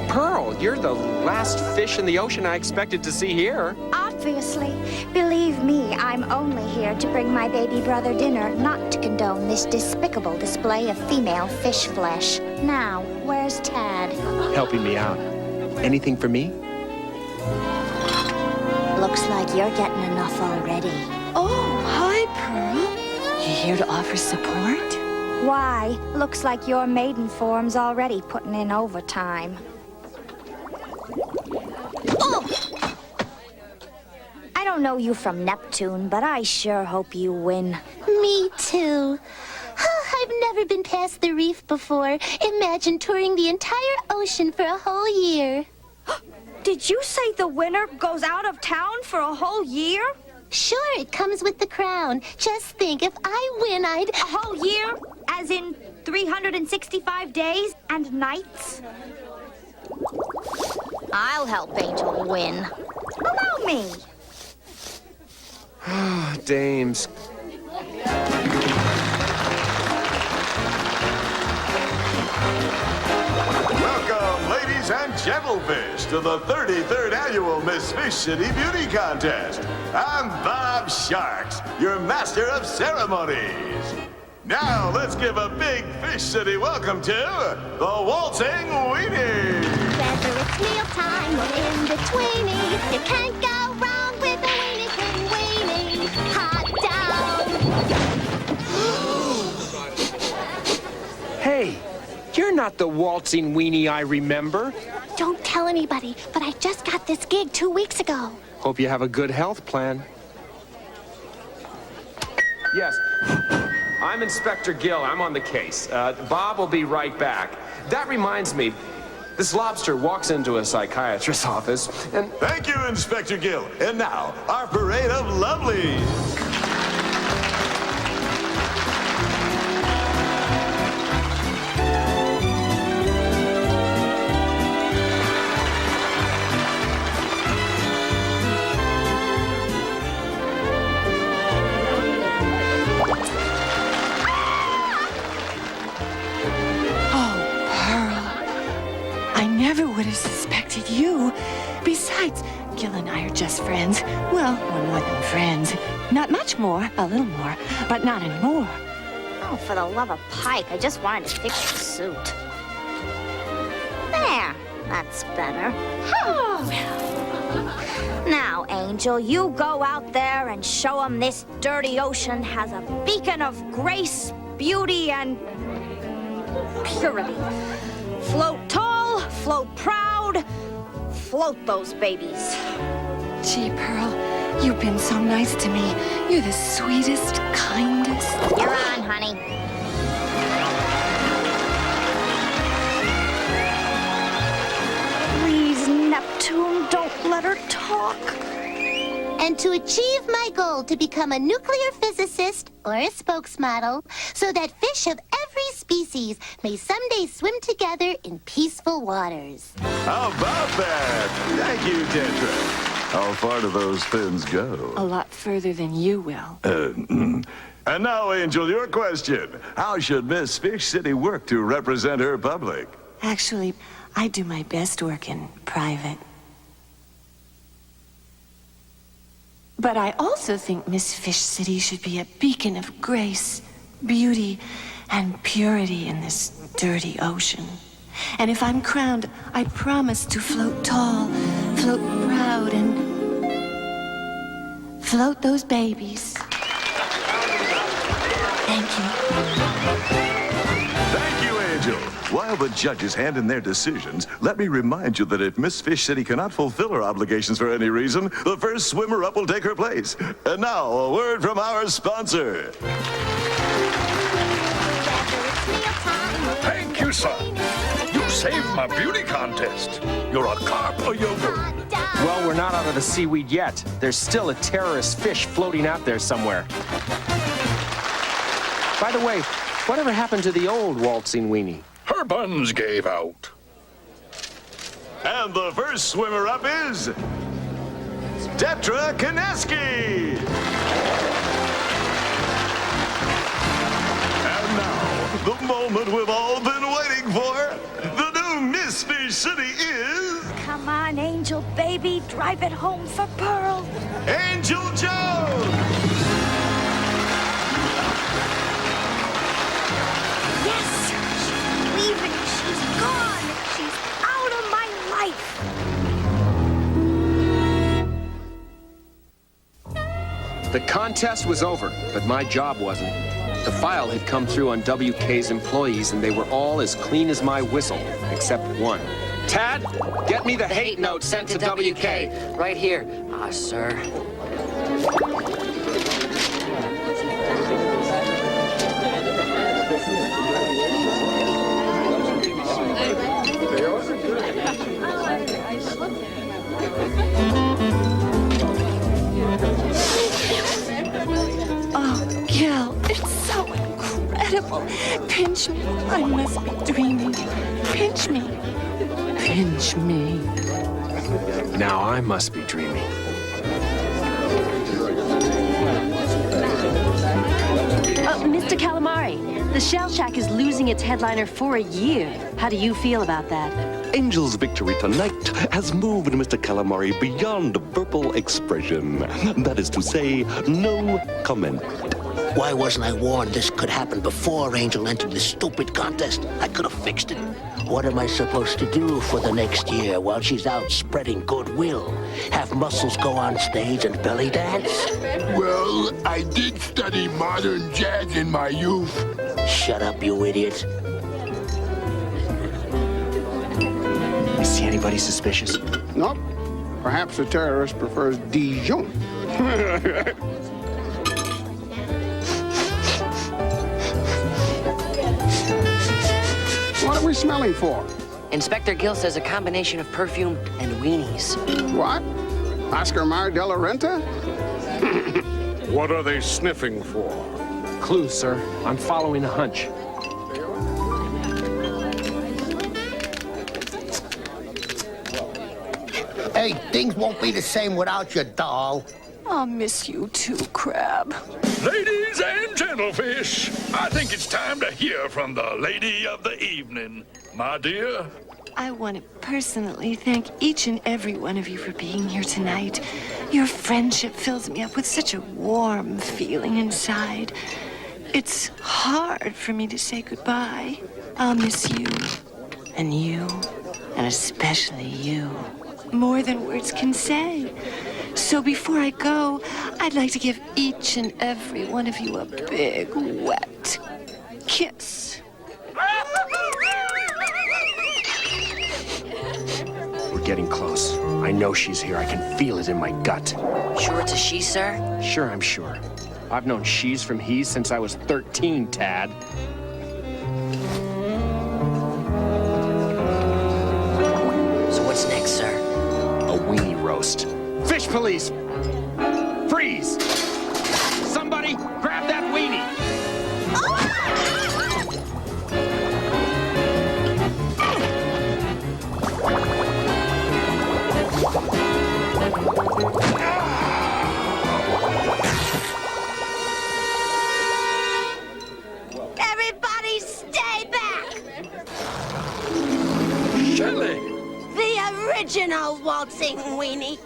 Pearl, you're the last fish in the ocean I expected to see here. Obviously. Believe me, I'm only here to bring my baby brother dinner, not to condone this despicable display of female fish flesh. Now, where's Tad? Helping me out. Anything for me? Looks like you're getting enough already. Oh, hi, Pearl. You here to offer support? Why? Looks like your maiden form's already putting in overtime. Oh! I don't know you from Neptune, but I sure hope you win. Me too. I've never been past the reef before. Imagine touring the entire ocean for a whole year. Did you say the winner goes out of town for a whole year? Sure, it comes with the crown. Just think, if I win, I'd... A whole year? As in 365 days and nights? I'll help Angel win. Allow me. Dames. Welcome, ladies and gentlefish, to the 33rd annual Miss Fish City Beauty Contest. I'm Bob Sharks, your master of ceremonies. Now, let's give a big Fish City welcome to the Waltzing Weenie. Whether it's mealtime or in betweenie, you can't go wrong with a weenie king weenie. Hot down. Hey, you're not the waltzing weenie I remember. Don't tell anybody, but I just got this gig 2 weeks ago. Hope you have a good health plan. Yes. I'm Inspector Gill. I'm on the case. Bob will be right back. That reminds me, this lobster walks into a psychiatrist's office and... Thank you, Inspector Gill. And now, our parade of lovelies. I never would have suspected Gil and I are just friends. Well, we're more than friends. Not much more, a little more, but not anymore. Oh, for the love of Pike, I just wanted to fix your suit. There, that's better. Now, Angel, you go out there and show them this dirty ocean has a beacon of grace, beauty, and purity. Float tall, float proud, float those babies. Gee, Pearl, you've been so nice to me. You're the sweetest, kindest. You're on, honey. Please, Neptune, don't let her talk. And to achieve my goal to become a nuclear physicist or a spokesmodel, so that fish of every species may someday swim together in peaceful waters. How about that? Thank you, Tetra. How far do those fins go? A lot further than you will. And now, Angel, your question. How should Miss Fish City work to represent her public? Actually, I do my best work in private. But I also think Miss Fish City should be a beacon of grace, beauty, and purity in this dirty ocean. And if I'm crowned, I promise to float tall, float proud, and float those babies. Thank you. Thank you, Angel. While the judges hand in their decisions, let me remind you that if Miss Fish City cannot fulfill her obligations for any reason, the first swimmer-up will take her place. And now, a word from our sponsor. Thank you, son. You saved my beauty contest. You're a carp of your word. Well, we're not out of the seaweed yet. There's still a terrorist fish floating out there somewhere. By the way, whatever happened to the old waltzing weenie? Her buns gave out. And the first swimmer-up is Tetra Kineski. And now, the moment we've all been waiting for. The new Miss Fish City is... Come on, Angel, baby. Drive it home for Pearl. Angel Jones! Yes! She's leaving. She's gone. She's out of my life. The contest was over, but my job wasn't. The file had come through on WK's employees, and they were all as clean as my whistle, except one. Tad, get me the hate note sent to WK. Right here. Ah, sir. Oh, Gil, it's so incredible. Pinch me. I must be dreaming. Pinch me. Pinch me. Now I must be dreaming. Mr. Calamari, the Shell Shack is losing its headliner for a year. How do you feel about that? Angel's victory tonight has moved Mr. Calamari beyond verbal expression. That is to say, no comment. Why wasn't I warned this could happen before Angel entered this stupid contest? I could have fixed it. What am I supposed to do for the next year while she's out spreading goodwill? Have Muscles go on stage and belly dance? Well, I did study modern jazz in my youth. Shut up, you idiot. You see anybody suspicious? Nope. Perhaps the terrorist prefers Dijon. What are we smelling for? Inspector Gill says a combination of perfume and weenies. What? Oscar Mayer de la Renta? What are they sniffing for? Clues, sir. I'm following a hunch. Hey, things won't be the same without you, doll. I'll miss you too, Crab. Ladies and gentlefish, I think it's time to hear from the lady of the evening. My dear, I want to personally thank each and every one of you for being here tonight. Your friendship fills me up with such a warm feeling inside. It's hard for me to say goodbye. I'll miss you, and especially you, more than words can say. So before I go, I'd like to give each and every one of you a big, wet kiss. We're getting close. I know she's here. I can feel it in my gut. Sure it's a she, sir? Sure, I'm sure. I've known she's from he's since I was 13, Tad. So what's next, sir? A weenie roast. Fish police! Freeze! Somebody grab that weenie! Everybody stay back! Shelley! The original waltzing weenie.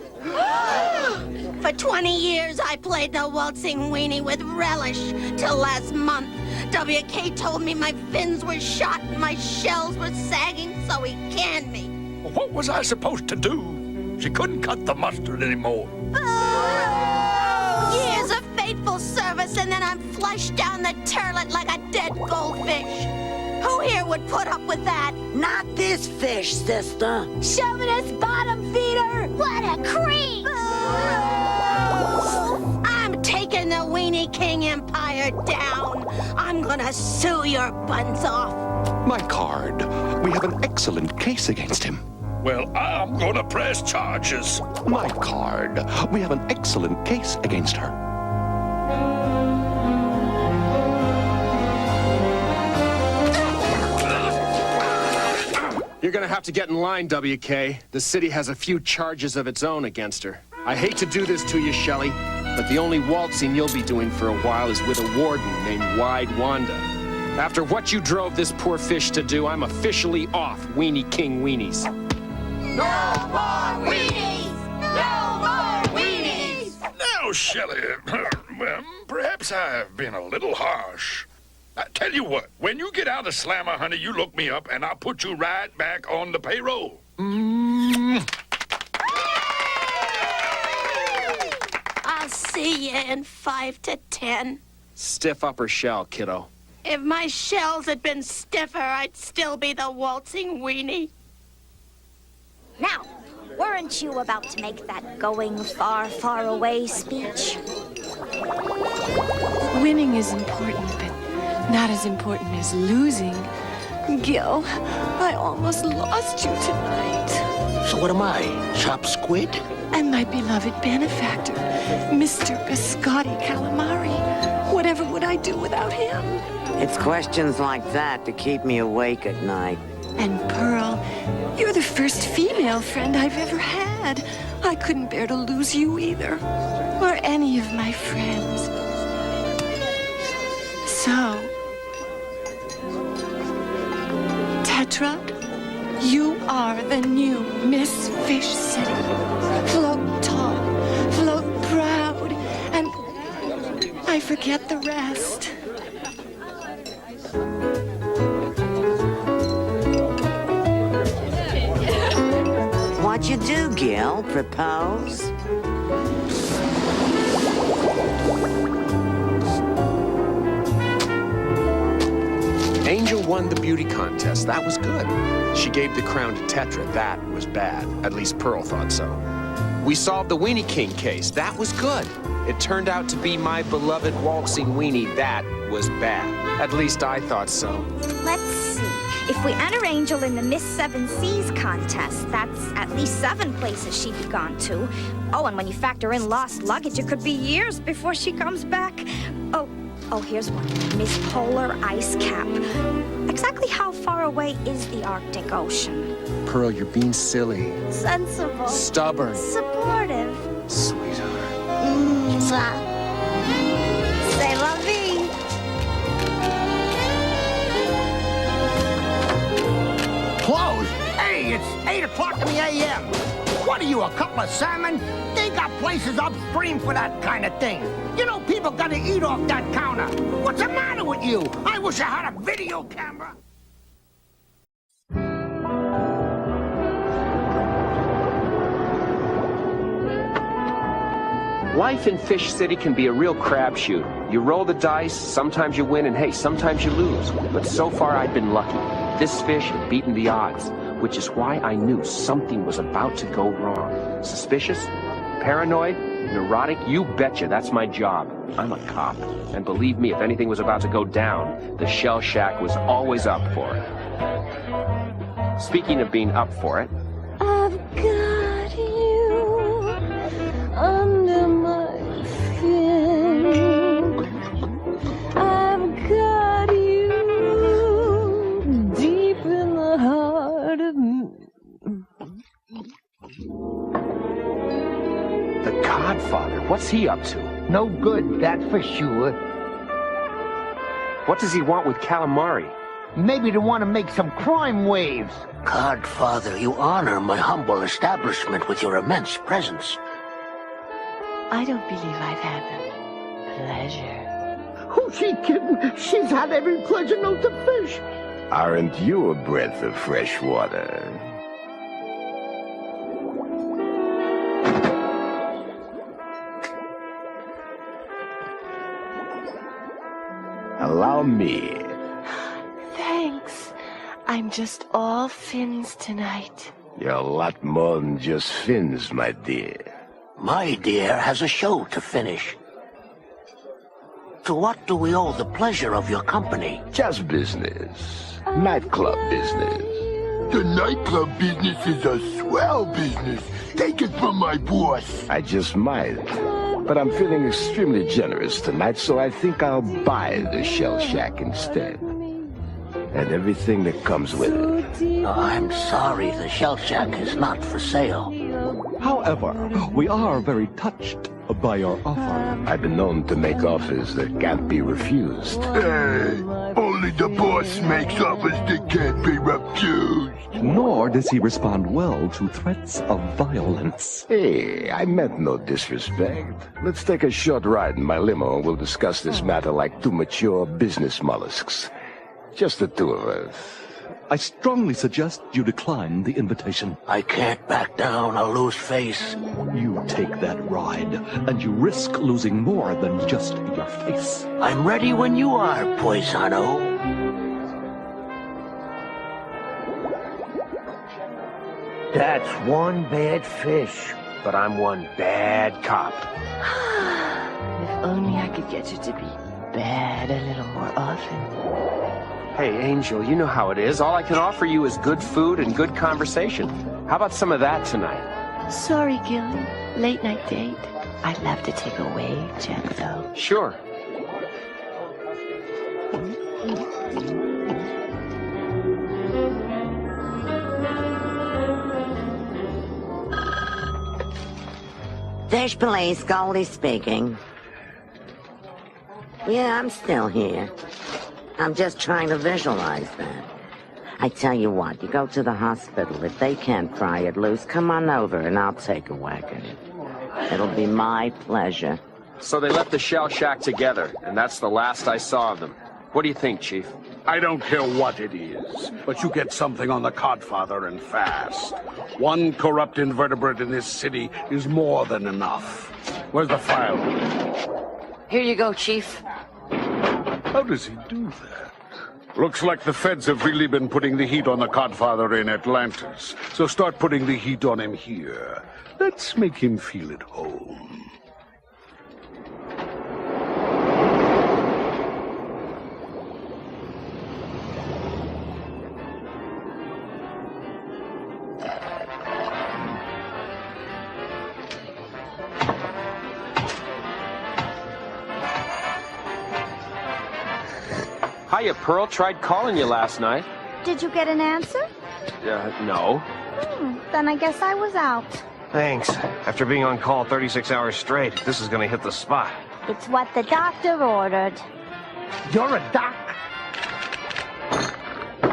For 20 years, I played the waltzing weenie with relish. Till last month, WK told me my fins were shot and my shells were sagging, so he canned me. What was I supposed to do? She couldn't cut the mustard anymore. Years of faithful service, and then I'm flushed down the turlet like a dead goldfish. Who here would put up with that? Not this fish, sister. Chauvinist bottom feeder! What a creep! I'm taking the Weenie King Empire down. I'm gonna sue your buns off. My card. We have an excellent case against him. Well, I'm gonna press charges. My card. We have an excellent case against her. You're gonna have to get in line, WK. The city has a few charges of its own against her. I hate to do this to you, Shelley, but the only waltzing you'll be doing for a while is with a warden named Wide Wanda. After what you drove this poor fish to do, I'm officially off Weenie King Weenies. No more weenies! No more weenies! Now, Shelley, well, perhaps I've been a little harsh. I tell you what, when you get out of Slammer, honey, you look me up and I'll put you right back on the payroll. I'll see you in 5 to 10. Stiff upper shell, kiddo. If my shells had been stiffer, I'd still be the waltzing weenie. Now, weren't you about to make that going far, far away speech? Winning is important, but not as important as losing. Gil, I almost lost you tonight. So what am I? Chopped squid? And my beloved benefactor, Mr. Biscotti Calamari. Whatever would I do without him? It's questions like that to keep me awake at night. And Pearl, you're the first female friend I've ever had. I couldn't bear to lose you either, or any of my friends. So, Tetra, you are the new Miss Fish City. Float tall, float proud, and I forget the rest. What'd you do, Gil? Propose? Angel won the beauty contest. That was good. She gave the crown to Tetra. That was bad. At least Pearl thought so. We solved the Weenie King case. That was good. It turned out to be my beloved waltzing weenie. That was bad. At least I thought so. Let's see. If we enter Angel in the Miss Seven Seas contest, that's at least 7 places she'd be gone to. Oh, and when you factor in lost luggage, it could be years before she comes back. Oh, here's one. Miss Polar Ice Cap. Exactly how far away is the Arctic Ocean? Pearl, you're being silly. Sensible. Stubborn. Supportive. Sweetheart. C'est la vie. Close. Hey, What are you, a couple of salmon? They got places upstream for that kind of thing. You know, people gotta eat off that counter. What's the matter with you? I wish I had a video camera. Life in Fish City can be a real crapshoot. You roll the dice, sometimes you win, and hey, sometimes you lose. But so far, I've been lucky. This fish had beaten the odds, which is why I knew something was about to go wrong. Suspicious? Paranoid? Neurotic? You betcha, that's my job. I'm a cop. And believe me, if anything was about to go down, the Shell Shack was always up for it. Speaking of being up for it, I've got you under my skin. I've got you deep in the heart of me. the Godfather, what's he up to? No good, that's for sure. What does he want with calamari? Maybe they want to make some crime waves. Godfather, you honor my humble establishment with your immense presence. I don't believe I've had the pleasure. Who's she kidding? She's had every pleasure known to fish. Aren't you a breath of fresh water? Allow me. Thanks. I'm just all fins tonight. You're a lot more than just fins, my dear. My dear has a show to finish. To what do we owe the pleasure of your company? Just business. Nightclub business. The nightclub business is a swell business. Take it from my boss. I just might. But I'm feeling extremely generous tonight, so I think I'll buy the Shell Shack instead. And everything that comes with it. I'm sorry, the Shell Shack is not for sale. However, we are very touched by your offer. I've been known to make offers that can't be refused. Hey, only the boss makes offers that can't be refused. Nor does he respond well to threats of violence. Hey, I meant no disrespect. Let's take a short ride in my limo and we'll discuss this matter like two mature business mollusks. Just the two of us. I strongly suggest you decline the invitation. I can't back down, I'll lose face. You take that ride, and you risk losing more than just your face. I'm ready when you are, Poisano. That's one bad fish, but I'm one bad cop. If only I could get you to be bad a little more often. Hey, Angel, you know how it is. All I can offer you is good food and good conversation. How about some of that tonight? Sorry, Gilly. Late night date. I'd love to take a wave check, though. Sure. Fish Police, Goldie speaking. Yeah, I'm still here. I'm just trying to visualize that. I tell you what, you go to the hospital. If they can't pry it loose, come on over and I'll take a whack at it. It'll be my pleasure. So they left the Shell Shack together, and that's the last I saw of them. What do you think, Chief? I don't care what it is, but you get something on the Godfather and fast. One corrupt invertebrate in this city is more than enough. Where's the file? Here you go, Chief. How does he do that? Looks like the feds have really been putting the heat on the Godfather in Atlantis. So start putting the heat on him here. Let's make him feel at home. Hiya, Pearl. Tried calling you last night. Did you get an answer? No. Then I guess I was out. Thanks. After being on call 36 hours straight, this is gonna hit the spot. It's what the doctor ordered. You're a doc?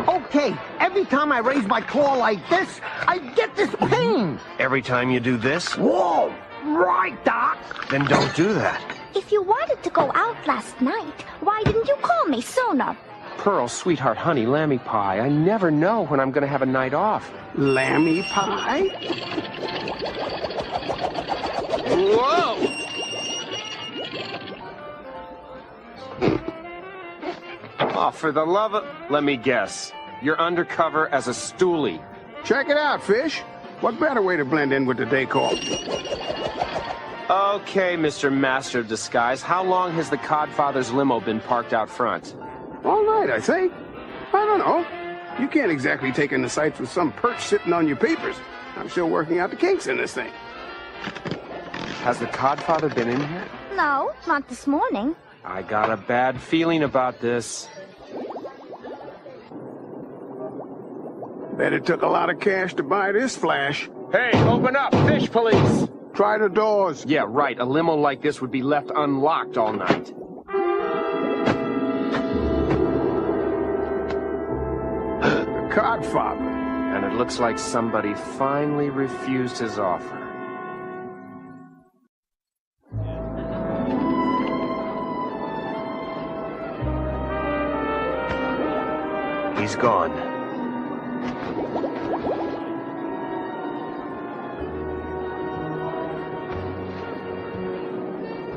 Okay, every time I raise my claw like this, I I get this pain. Every time you do this? Whoa! Right, Doc. Then don't do that. If you wanted to go out last night, why didn't you call me sooner? Pearl, sweetheart, honey, lammy pie. I never know when I'm gonna have a night off. Lammy pie? Whoa! Oh, for the love of... Let me guess. You're undercover as a stoolie. Check it out, Fish. What better way to blend in with the decor? Okay, Mr. Master of Disguise. How long has the Codfather's limo been parked out front? All night, I think. I don't know. You can't exactly take in the sights with some perch sitting on your papers. I'm still working out the kinks in this thing. Has the Codfather been in here? No, not this morning. I got a bad feeling about this. Bet it took a lot of cash to buy this flash. Hey, open up! Fish police! Try the doors. Yeah, right. A limo like this would be left unlocked all night. The Codfather. And it looks like somebody finally refused his offer. He's gone.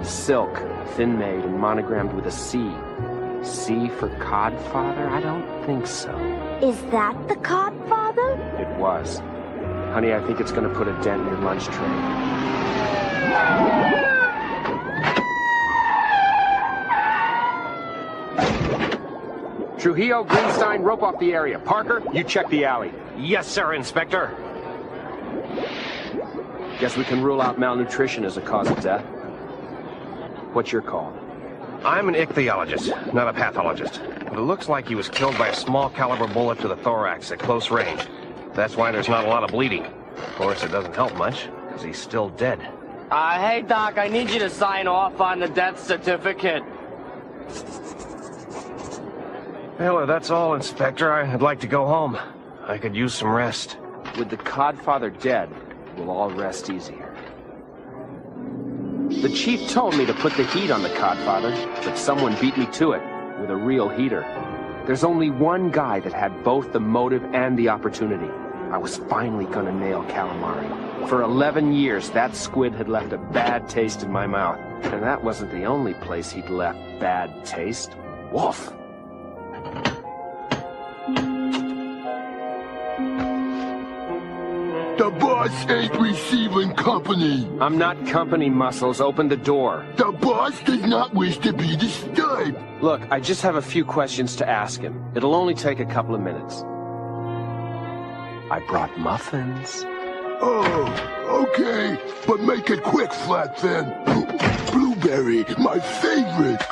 Silk, thin-made and monogrammed with a C. C for Codfather? I don't think so. Is that the Codfather? It was. Honey, I think it's gonna put a dent in your lunch tray. Trujillo, Greenstein, rope off the area. Parker, you check the alley. Yes, sir, Inspector. Guess we can rule out malnutrition as a cause of death. What's your call? I'm an ichthyologist, not a pathologist. But it looks like he was killed by a small caliber bullet to the thorax at close range. That's why there's not a lot of bleeding. Of course, it doesn't help much, because he's still dead. Hey, Doc, I need you to sign off on the death certificate. Well, if that's all, Inspector, I'd like to go home. I could use some rest. With the Codfather dead, we'll all rest easier. The chief told me to put the heat on the Codfather, but someone beat me to it with a real heater. There's only one guy that had both the motive and the opportunity. I was finally gonna nail Calamari. For 11 years, that squid had left a bad taste in my mouth. And that wasn't the only place he'd left bad taste. Woof! The boss ain't receiving company. I'm not company, Muscles. Open the door. The boss does not wish to be disturbed. Look, I just have a few questions to ask him. It'll only take a couple of minutes. I brought muffins. Oh, okay. But make it quick, Flatfin. Blueberry, my favorite.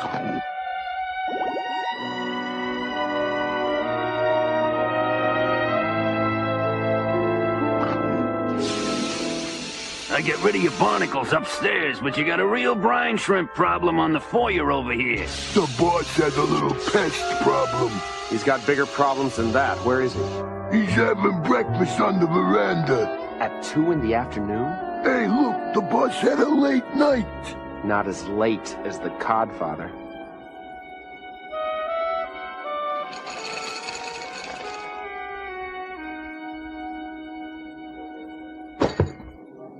I get rid of your barnacles upstairs, but you got a real brine shrimp problem on the foyer over here. The boss has a little pest problem. He's got bigger problems than that. Where is he? He's having breakfast on the veranda. At 2 in the afternoon? Hey, look, the boss had a late night. Not as late as the Codfather.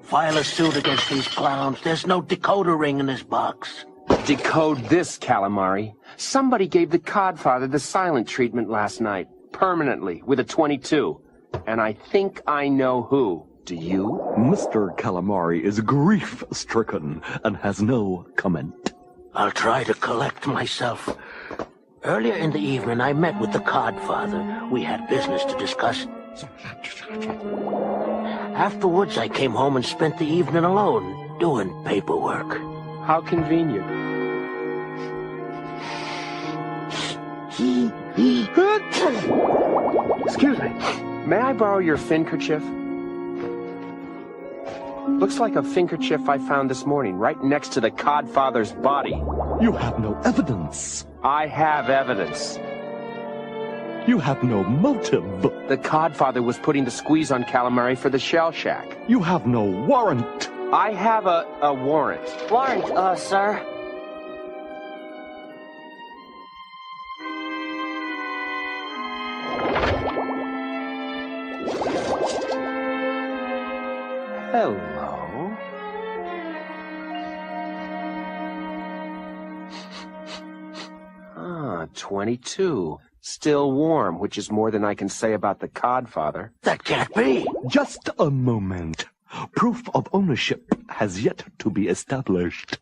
File a suit against these clowns. There's no decoder ring in this box. Decode this, Calamari. Somebody gave the Codfather the silent treatment last night. Permanently, with a .22. And I think I know who. Do you? Mr. Calamari is grief-stricken and has no comment. I'll try to collect myself. Earlier in the evening, I met with the Codfather. We had business to discuss. Afterwards, I came home and spent the evening alone, doing paperwork. How convenient. Excuse me. May I borrow your finkerchief? Looks like a finkerchief I found this morning, right next to the Codfather's body. You have no evidence. I have evidence. You have no motive. The Codfather was putting the squeeze on Calamari for the Shell Shack. You have no warrant. I have a warrant. Warrant, sir. Hello. 22. Still warm, which is more than I can say about the Codfather. That can't be. Just a moment. Proof of ownership has yet to be established.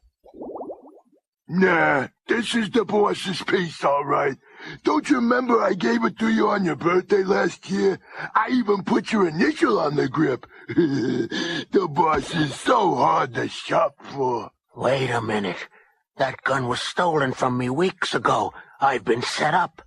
Nah, this is the boss's piece, all right. Don't you remember I gave it to you on your birthday last year? I even put your initial on the grip. The boss is so hard to shop for. Wait a minute. That gun was stolen from me weeks ago. I've been set up.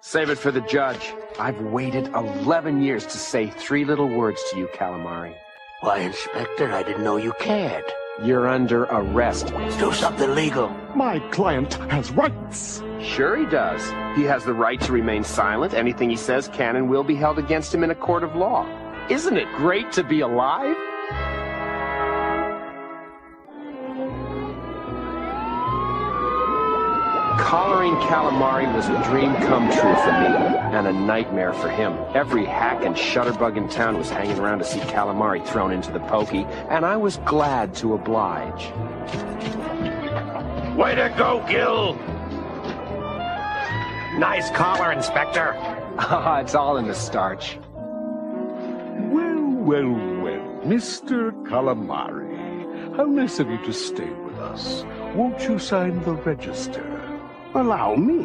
Save it for the judge. I've waited 11 years to say 3 little words to you, Calamari. Why, Inspector, I didn't know you cared. You're under arrest. Do something legal. My client has rights. Sure he does. He has the right to remain silent. Anything he says can and will be held against him in a court of law. Isn't it great to be alive? Collaring Calamari was a dream come true for me, and a nightmare for him. Every hack and shutterbug in town was hanging around to see Calamari thrown into the pokey, and I was glad to oblige. Way to go, Gil! Nice collar, Inspector. It's all in the starch. Well, Mr. Calamari, how nice of you to stay with us. Won't you sign the register? Allow me.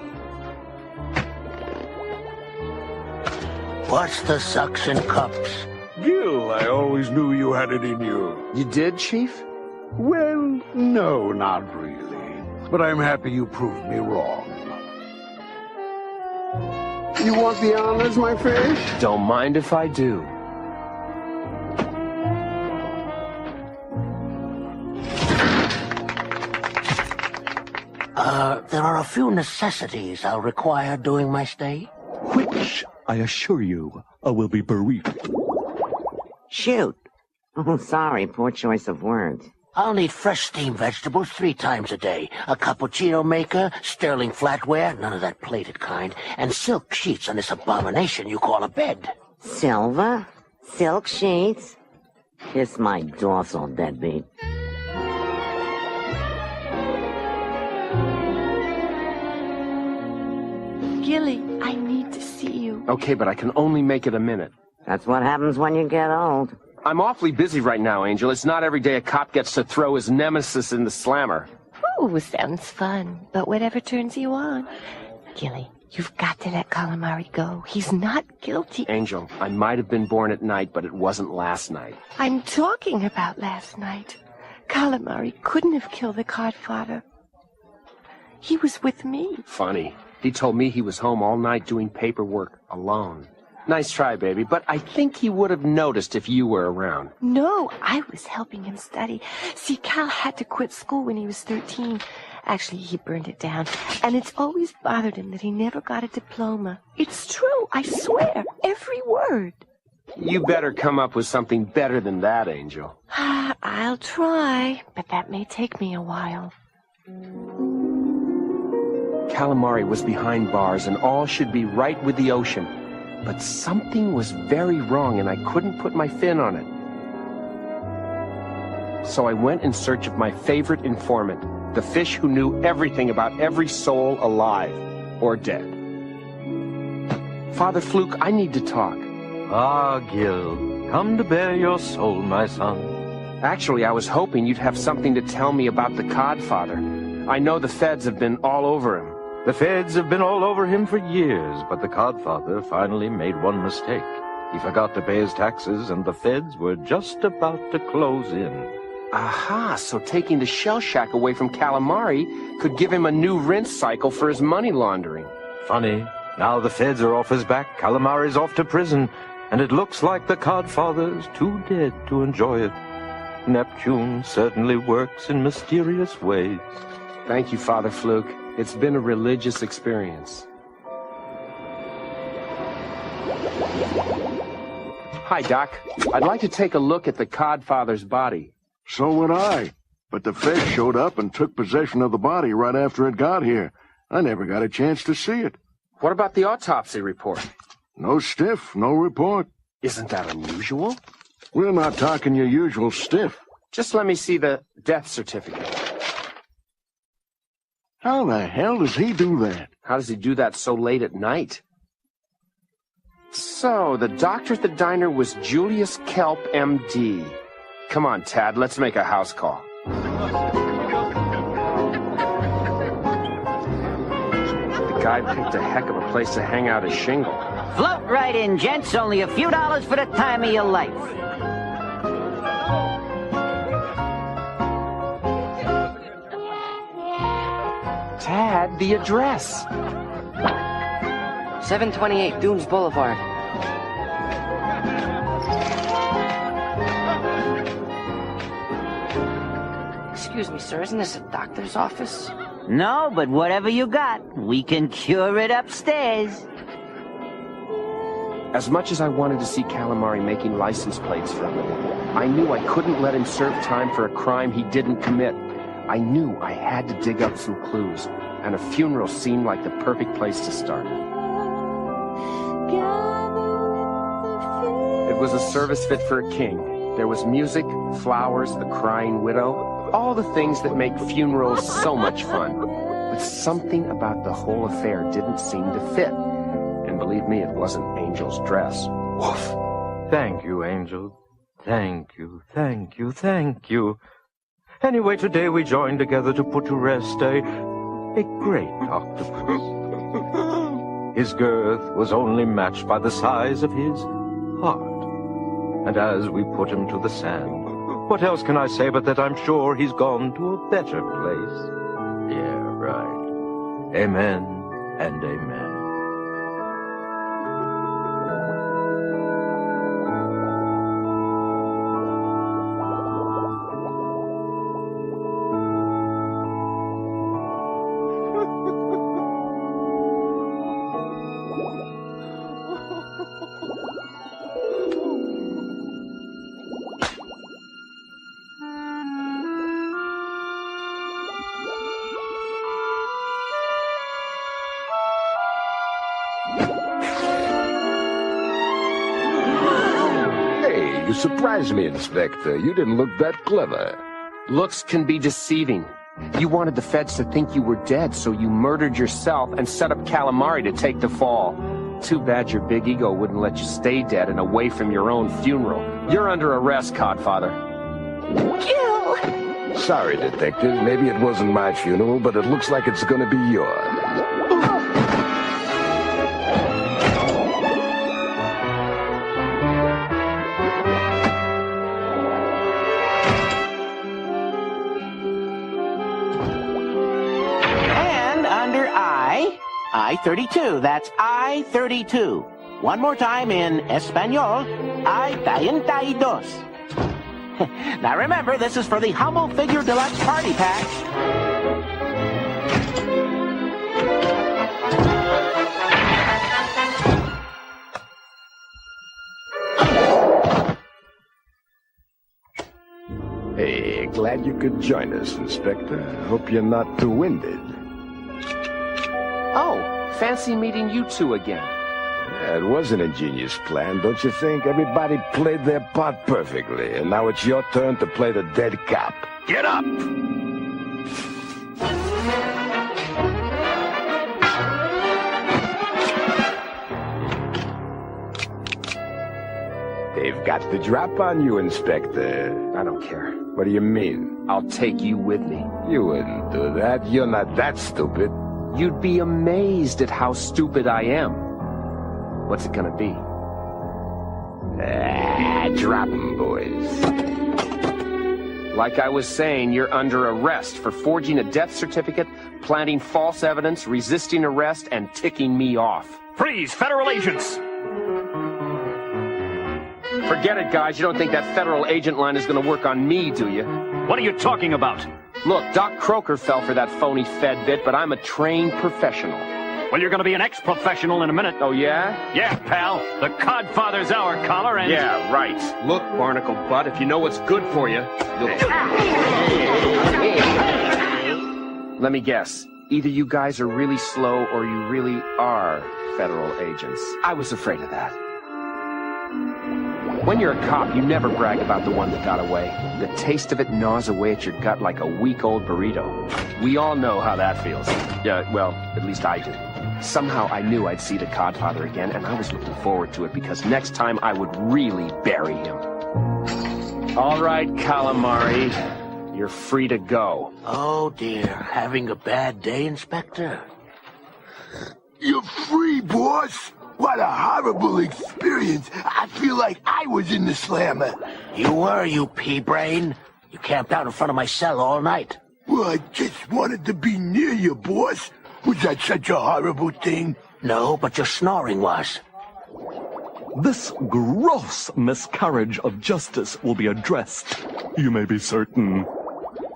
What's the suction cups? Gil, I always knew you had it in you. You did, Chief? Well, no, not really. But I'm happy you proved me wrong. You want the honors, my fish? Don't mind if I do. There are a few necessities I'll require during my stay. Which, I assure you, will be brief. Shoot. Oh, sorry, poor choice of words. I'll need fresh steamed vegetables 3 times a day, a cappuccino maker, sterling flatware, none of that plated kind, and silk sheets on this abomination you call a bed. Silver? Silk sheets? Kiss my dorsal, deadbeat. Gilly, I need to see you. Okay, but I can only make it a minute. That's what happens when you get old. I'm awfully busy right now, Angel. It's not every day a cop gets to throw his nemesis in the slammer. Oh, sounds fun, but whatever turns you on. Gilly, you've got to let Calamari go. He's not guilty. Angel, I might have been born at night, but it wasn't last night. I'm talking about last night. Calamari couldn't have killed the Codfather. He was with me. Funny. He told me he was home all night doing paperwork alone. Nice try, baby, but I think he would have noticed if you were around. No, I was helping him study. See, Cal had to quit school when he was 13. Actually, he burned it down. And it's always bothered him that he never got a diploma. It's true, I swear, every word. You better come up with something better than that, Angel. I'll try, but that may take me a while. Calamari was behind bars, and all should be right with the ocean. But something was very wrong, and I couldn't put my fin on it. So I went in search of my favorite informant, the fish who knew everything about every soul alive or dead. Father Fluke, I need to talk. Ah, Gil, come to bare your soul, my son. Actually, I was hoping you'd have something to tell me about the Codfather. I know the feds have been all over him. The feds have been all over him for years, but the Codfather finally made one mistake. He forgot to pay his taxes, and the feds were just about to close in. Aha, so taking the Shell Shack away from Calamari could give him a new rinse cycle for his money laundering. Funny, now the feds are off his back, Calamari's off to prison, and it looks like the Codfather's too dead to enjoy it. Neptune certainly works in mysterious ways. Thank you, Father Fluke. It's been a religious experience. Hi, Doc. I'd like to take a look at the Codfather's body. So would I. But the feds showed up and took possession of the body right after it got here. I never got a chance to see it. What about the autopsy report? No stiff, no report. Isn't that unusual? We're not talking your usual stiff. Just let me see the death certificate. How the hell does he do that? How does he do that so late at night? So, the doctor at the diner was Julius Kelp, M.D. Come on, Tad, let's make a house call. The guy picked a heck of a place to hang out his shingle. Float right in, gents. Only a few dollars for the time of your life. Tad, the address. 728 Dunes Boulevard. Excuse me, sir, isn't this a doctor's office? No, but whatever you got, we can cure it upstairs. As much as I wanted to see Calamari making license plates from him, I knew I couldn't let him serve time for a crime he didn't commit. I knew I had to dig up some clues, and a funeral seemed like the perfect place to start. It was a service fit for a king. There was music, flowers, the crying widow, all the things that make funerals so much fun. But something about the whole affair didn't seem to fit. And believe me, it wasn't Angel's dress. Woof. Thank you, Angel. Thank you, thank you, thank you. Anyway, today we joined together to put to rest a great octopus. His girth was only matched by the size of his heart. And as we put him to the sand, what else can I say but that I'm sure he's gone to a better place? Yeah, right. Amen and amen. You surprised me, Inspector. You didn't look that clever. Looks can be deceiving. You wanted the feds to think you were dead, so you murdered yourself and set up Calamari to take the fall. Too bad your big ego wouldn't let you stay dead and away from your own funeral. You're under arrest, Codfather. Kill! Sorry, Detective. Maybe it wasn't my funeral, but it looks like it's gonna be yours. I-32, that's I-32. One more time in Espanol, I-32. Now remember, this is for the Hummel Figure Deluxe Party Pack. Hey, glad you could join us, Inspector. Hope you're not too winded. Oh, fancy meeting you two again. Yeah, it was an ingenious plan, don't you think? Everybody played their part perfectly, and now it's your turn to play the dead cop. Get up! They've got the drop on you, Inspector. I don't care. What do you mean? I'll take you with me. You wouldn't do that. You're not that stupid. You'd be amazed at how stupid I am. What's it gonna be? Drop 'em, boys. Like I was saying, you're under arrest for forging a death certificate, planting false evidence, resisting arrest, and ticking me off. Freeze, federal agents! Forget it, guys. You don't think that federal agent line is gonna work on me, do you? What are you talking about? Look, Doc Croker fell for that phony Fed bit, but I'm a trained professional. Well, you're going to be an ex-professional in a minute. Oh, yeah? Yeah, pal. The Codfather's our collar and... Yeah, right. Look, barnacle butt, if you know what's good for you, you'll... Let me guess. Either you guys are really slow or you really are federal agents. I was afraid of that. When you're a cop, you never brag about the one that got away. The taste of it gnaws away at your gut like a week-old burrito. We all know how that feels. Yeah, well, at least I do. Somehow I knew I'd see the Codfather again, and I was looking forward to it because next time I would really bury him. All right, Calamari. You're free to go. Oh, dear. Having a bad day, Inspector? You're free, boss. What a horrible experience. I feel like I was in the slammer. You were, you pea-brain. You camped out in front of my cell all night. Well, I just wanted to be near you, boss. Was that such a horrible thing? No, but your snoring was. This gross miscarriage of justice will be addressed. You may be certain.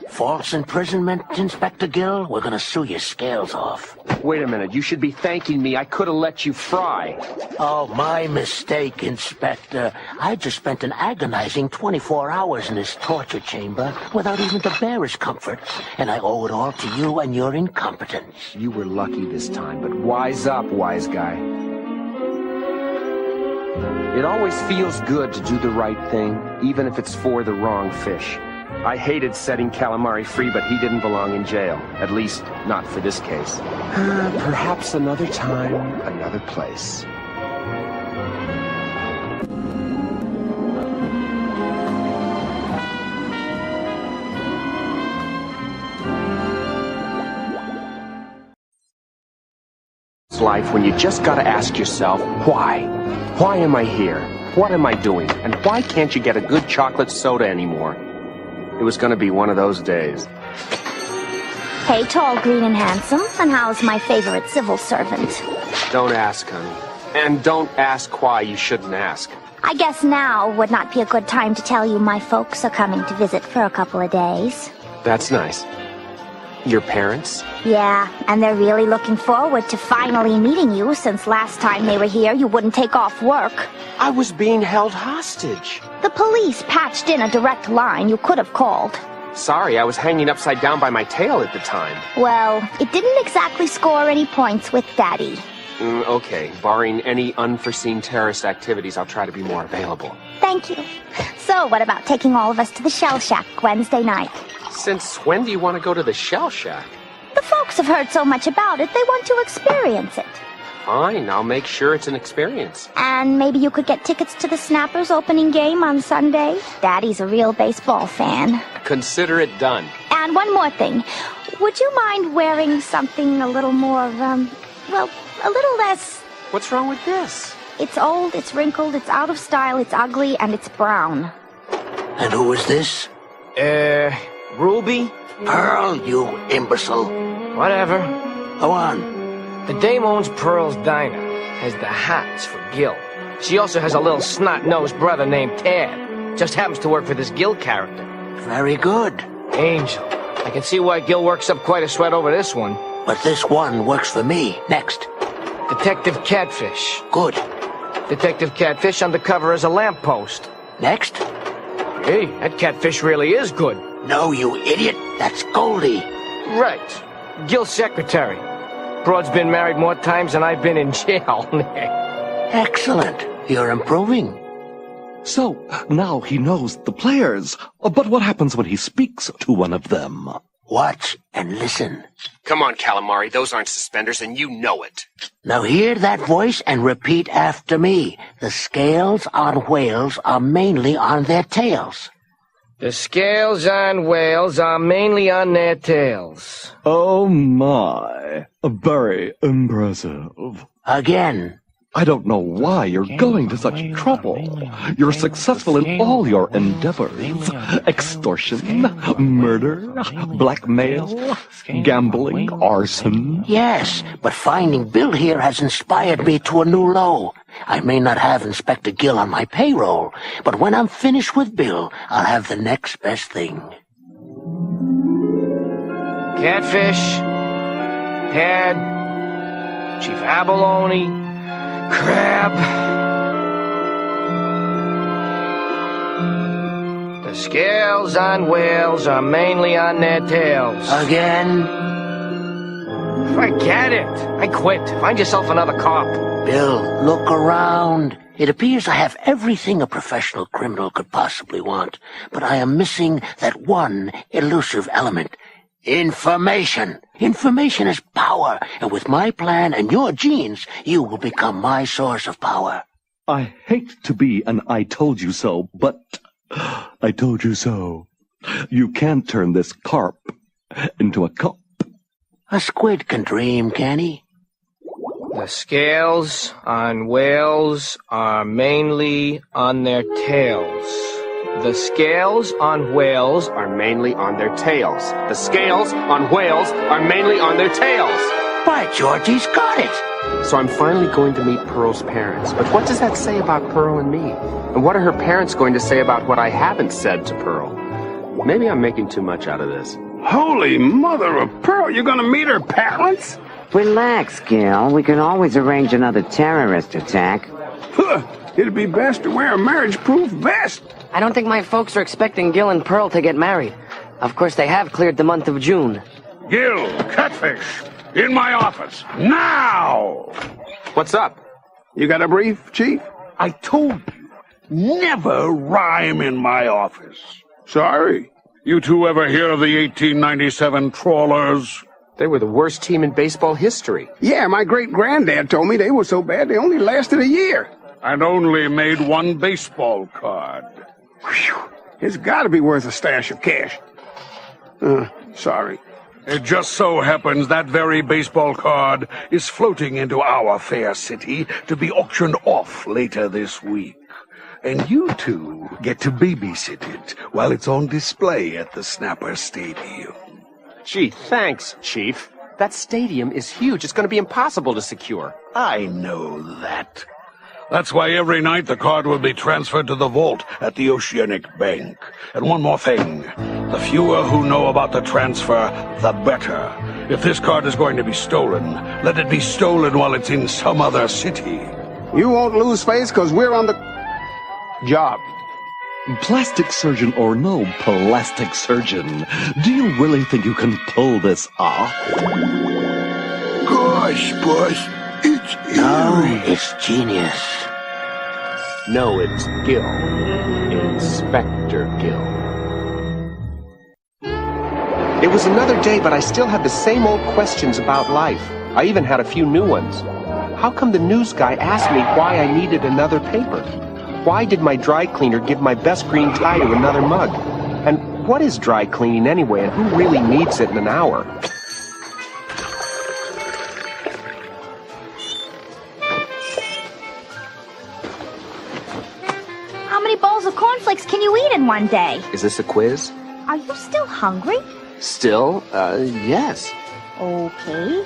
False imprisonment, Inspector Gill? We're gonna sue your scales off. Wait a minute, you should be thanking me. I could have let you fry. Oh, my mistake, Inspector. I just spent an agonizing 24 hours in this torture chamber without even the barest comfort, and I owe it all to you and your incompetence. You were lucky this time, but wise up, wise guy. It always feels good to do the right thing, even if it's for the wrong fish. I hated setting Calamari free, but he didn't belong in jail. At least, not for this case. Perhaps another time, another place. It's life when you just gotta ask yourself, why? Why am I here? What am I doing? And why can't you get a good chocolate soda anymore? It was going to be one of those days. Hey, tall, green, and handsome. And how's my favorite civil servant? Don't ask, honey. And don't ask why you shouldn't ask. I guess now would not be a good time to tell you my folks are coming to visit for a couple of days. That's nice. Your parents? Yeah, and they're really looking forward to finally meeting you, since last time they were here you wouldn't take off work. I was being held hostage. The police patched in a direct line you could have called. Sorry, I was hanging upside down by my tail at the time. Well, it didn't exactly score any points with Daddy. Okay, barring any unforeseen terrorist activities, I'll try to be more available. Thank you. So, what about taking all of us to the Shell Shack Wednesday night? Since when do you want to go to the Shell Shack? The folks have heard so much about it, they want to experience it. Fine, I'll make sure it's an experience. And maybe you could get tickets to the Snappers opening game on Sunday? Daddy's a real baseball fan. Consider it done. And one more thing. Would you mind wearing something a little more, well, a little less... What's wrong with this? It's old, it's wrinkled, it's out of style, it's ugly, and it's brown. And who is this? Ruby? Pearl, you imbecile. Whatever. Go on. The dame owns Pearl's Diner, has the hots for Gil. She also has a little snot-nosed brother named Ted. Just happens to work for this Gil character. Very good. Angel. I can see why Gil works up quite a sweat over this one. But this one works for me. Next. Detective Catfish. Good. Detective Catfish undercover as a lamppost. Next. Hey, that catfish really is good. No, you idiot. That's Goldie. Right. Gil's secretary. Broad's been married more times than I've been in jail. Excellent. You're improving. So, now he knows the players. But what happens when he speaks to one of them? Watch and listen. Come on, Calamari, those aren't suspenders, and you know it. Now hear that voice and repeat after me. The scales on whales are mainly on their tails. The scales on whales are mainly on their tails. Oh my, very impressive. Again. I don't know why you're going to such trouble. You're successful in all your endeavors. Extortion, murder, blackmail, gambling, arson. Yes, but finding Bill here has inspired me to a new low. I may not have Inspector Gill on my payroll, but when I'm finished with Bill, I'll have the next best thing. Catfish, Tad, Chief Abalone, Crab. The scales on whales are mainly on their tails. Again? Forget it. I quit. Find yourself another cop. Bill, look around. It appears I have everything a professional criminal could possibly want, but I am missing that one elusive element. Information. Information is power, and with my plan and your genes, you will become my source of power. I hate to be an I told you so, but I told you so. You can't turn this carp into a cup. A squid can dream, can he? The scales on whales are mainly on their tails. The scales on whales are mainly on their tails. The scales on whales are mainly on their tails. By George, he's got it. So I'm finally going to meet Pearl's parents. But what does that say about Pearl and me? And what are her parents going to say about what I haven't said to Pearl? Maybe I'm making too much out of this. Holy mother of pearl, you're gonna meet her parents? Relax, Gil. We can always arrange another terrorist attack. Huh, it'd be best to wear a marriage-proof vest. I don't think my folks are expecting Gil and Pearl to get married. Of course, they have cleared the month of June. Gil, Catfish, in my office, now! What's up? You got a brief, Chief? I told you, never rhyme in my office. Sorry. You two ever hear of the 1897 Trawlers? They were the worst team in baseball history. Yeah, my great-granddad told me they were so bad they only lasted a year. And only made one baseball card. Whew. It's got to be worth a stash of cash. Sorry. It just so happens that very baseball card is floating into our fair city to be auctioned off later this week. And you two get to babysit it while it's on display at the Snapper Stadium. Gee, thanks, Chief. That stadium is huge. It's going to be impossible to secure. I know that. That's why every night the card will be transferred to the vault at the Oceanic Bank. And one more thing. The fewer who know about the transfer, the better. If this card is going to be stolen, let it be stolen while it's in some other city. You won't lose face because we're on the job. Plastic surgeon or no plastic surgeon, do you really think you can pull this off? Gosh, boss, it's eerie. No, it's genius. No, it's Gil. Inspector Gil. It was another day, but I still had the same old questions about life. I even had a few new ones. How come the news guy asked me why I needed another paper? Why did my dry cleaner give my best green tie to another mug? And what is dry cleaning anyway, and who really needs it in an hour? How many bowls of cornflakes can you eat in one day? Is this a quiz? Are you still hungry? Still, yes. Okay.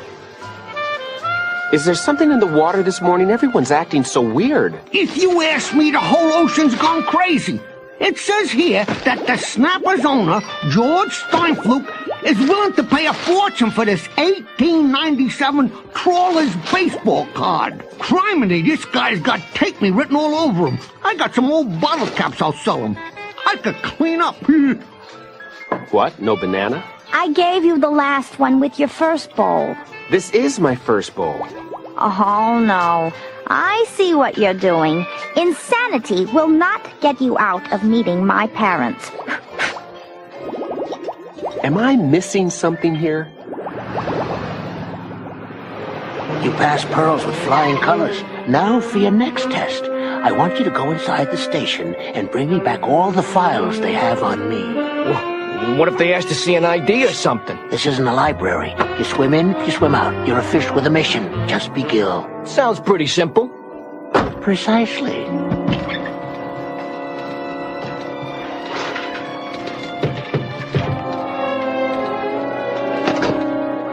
Is there something in the water this morning? Everyone's acting so weird. If you ask me, the whole ocean's gone crazy. It says here that the Snapper's owner, George Steinfluke, is willing to pay a fortune for this 1897 Trawlers baseball card. Criminy, this guy's got "Take Me" written all over him. I got some old bottle caps I'll sell him. I could clean up. What? No banana? I gave you the last one with your first bowl. This is my first bowl. Oh, no. I see what you're doing. Insanity will not get you out of meeting my parents. Am I missing something here? You passed Pearls with flying colors. Now for your next test. I want you to go inside the station and bring me back all the files they have on me. What if they ask to see an ID or something? This isn't a library. You swim in, you swim out. You're a fish with a mission. Just be Gil. Sounds pretty simple. Precisely.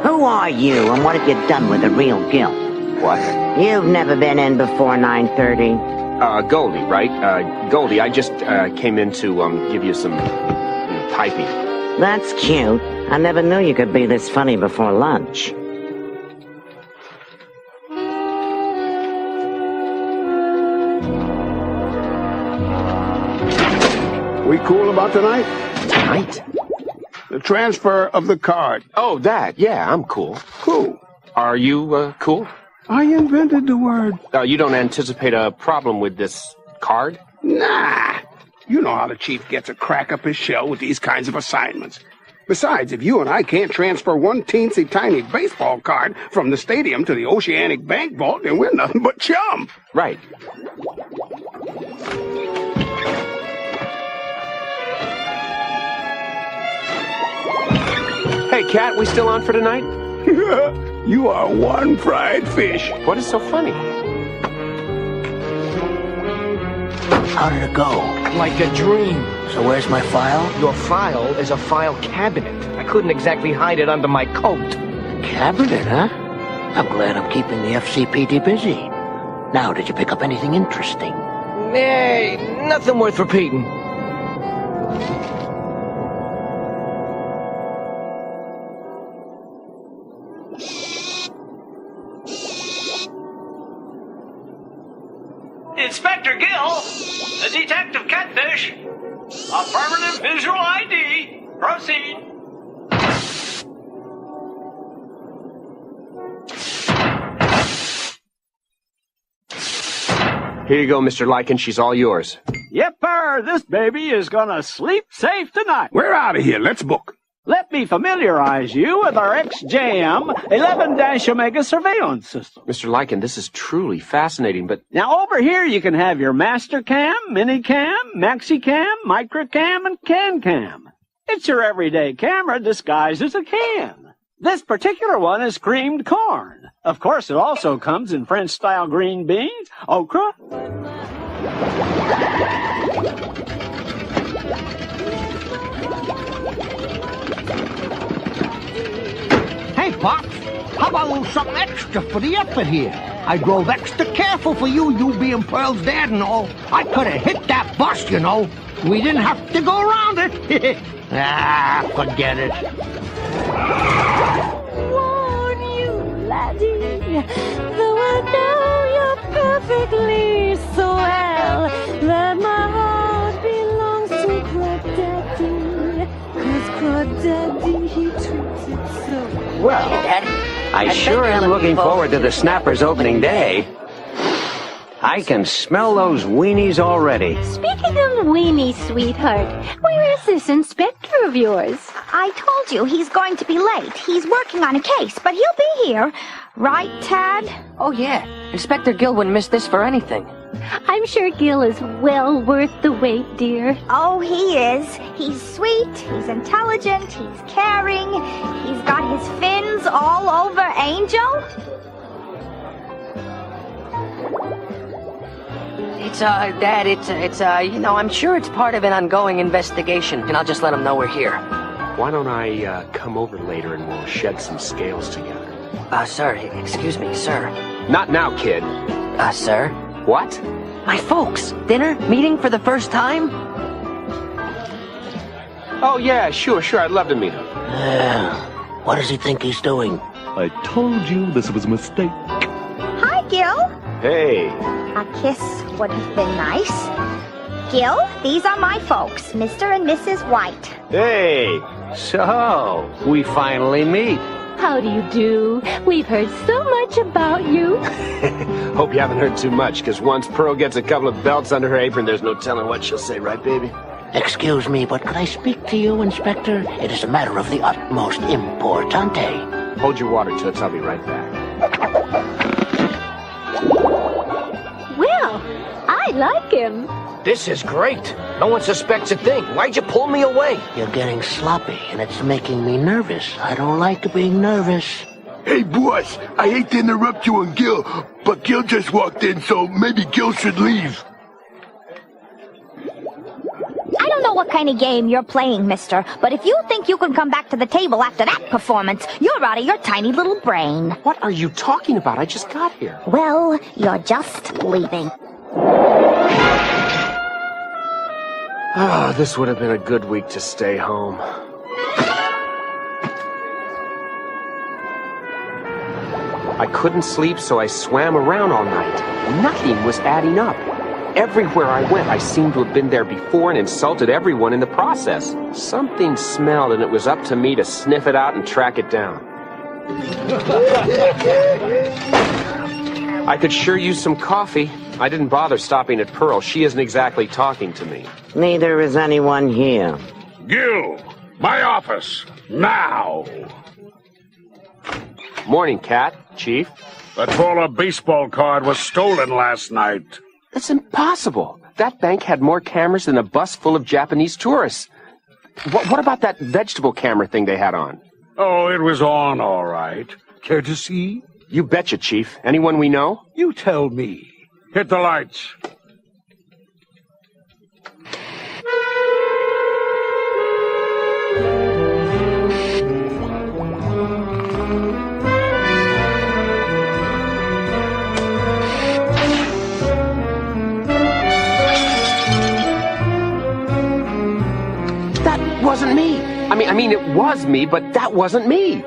Who are you, and what have you done with the real Gil? What? You've never been in before 9:30. Goldie, right? Goldie, I just came in to give you some typing. That's cute. I never knew you could be this funny before lunch. We cool about tonight? Tonight? The transfer of the card. Oh, that. Yeah, I'm cool. Cool. Are you, cool? I invented the word. You don't anticipate a problem with this card? Nah. You know how the chief gets a crack up his shell with these kinds of assignments. Besides, if you and I can't transfer one teensy tiny baseball card from the stadium to the Oceanic Bank Vault, then we're nothing but chum. Right. Hey, Cat, we still on for tonight? You are one fried fish. What is so funny? How did it go? Like a dream. So where's my file? Your file is a file cabinet. I couldn't exactly hide it under my coat. Cabinet, huh? I'm glad I'm keeping the FCPD busy. Now, did you pick up anything interesting? Hey, nothing worth repeating. Inspector Gill, the detective catfish. Affirmative visual ID. Proceed. Here you go, Mr. Lycan. She's all yours. Yepper, this baby is gonna sleep safe tonight. We're out of here. Let's book. Let me familiarize you with our XJM 11-Omega surveillance system. Mr. Lycan, this is truly fascinating, but... Now, over here you can have your Master Cam, Mini Cam, Maxi Cam, Micro Cam, and Can Cam. It's your everyday camera disguised as a can. This particular one is creamed corn. Of course, it also comes in French-style green beans, okra... Hey, Pops, how about a little something extra for the effort here? I drove extra careful for you, you being Pearl's dad and all. I could have hit that bus, you know. We didn't have to go around it. Forget it. Warn you, laddie, though I know you perfectly so well, that my heart belongs to Crawdaddy, 'cause Crawdaddy, he treats it so. Well, I sure am looking forward to the Snappers opening day. I can smell those weenies already. Speaking of weenie, sweetheart, where is this inspector of yours? I told you he's going to be late. He's working on a case, but he'll be here. Right, Tad? Oh, yeah. Inspector Gill wouldn't miss this for anything. I'm sure Gil is well worth the wait, dear. Oh, he is. He's sweet, he's intelligent, he's caring, he's got his fins all over Angel. Dad, I'm sure it's part of an ongoing investigation, and I'll just let him know we're here. Why don't I come over later and we'll shed some scales together? Sir, excuse me, sir. Not now, kid. Sir? What? My folks. Dinner? Meeting for the first time? Oh, yeah, sure. I'd love to meet him. What does he think he's doing? I told you this was a mistake. Hi, Gil. Hey. A kiss would have been nice. Gil, these are my folks, Mr. and Mrs. White. Hey, so we finally meet. How do you do? We've heard so much about you. Hope you haven't heard too much, because once Pearl gets a couple of belts under her apron, there's no telling what she'll say, right, baby? Excuse me, but could I speak to you, Inspector? It is a matter of the utmost importante. Hold your water, Toots. I'll be right back. Well, I like him. This is great. No one suspects a thing. Why'd you pull me away? You're getting sloppy, and it's making me nervous. I don't like being nervous. Hey, boss, I hate to interrupt you and Gil, but Gil just walked in, so maybe Gil should leave. I don't know what kind of game you're playing, mister, but if you think you can come back to the table after that performance, you're out of your tiny little brain. What are you talking about? I just got here. Well, you're just leaving. Oh, this would have been a good week to stay home. I couldn't sleep, so I swam around all night. Nothing was adding up. Everywhere I went, I seemed to have been there before and insulted everyone in the process. Something smelled, and it was up to me to sniff it out and track it down. I could sure use some coffee. I didn't bother stopping at Pearl. She isn't exactly talking to me. Neither is anyone here. Gil, my office, now! Morning, Cat. Chief. The trawler baseball card was stolen last night. That's impossible. That bank had more cameras than a bus full of Japanese tourists. What about that vegetable camera thing they had on? Oh, it was on all right. Care to see? You betcha, Chief. Anyone we know? You tell me. Hit the lights. That wasn't me. I mean, it was me, but that wasn't me.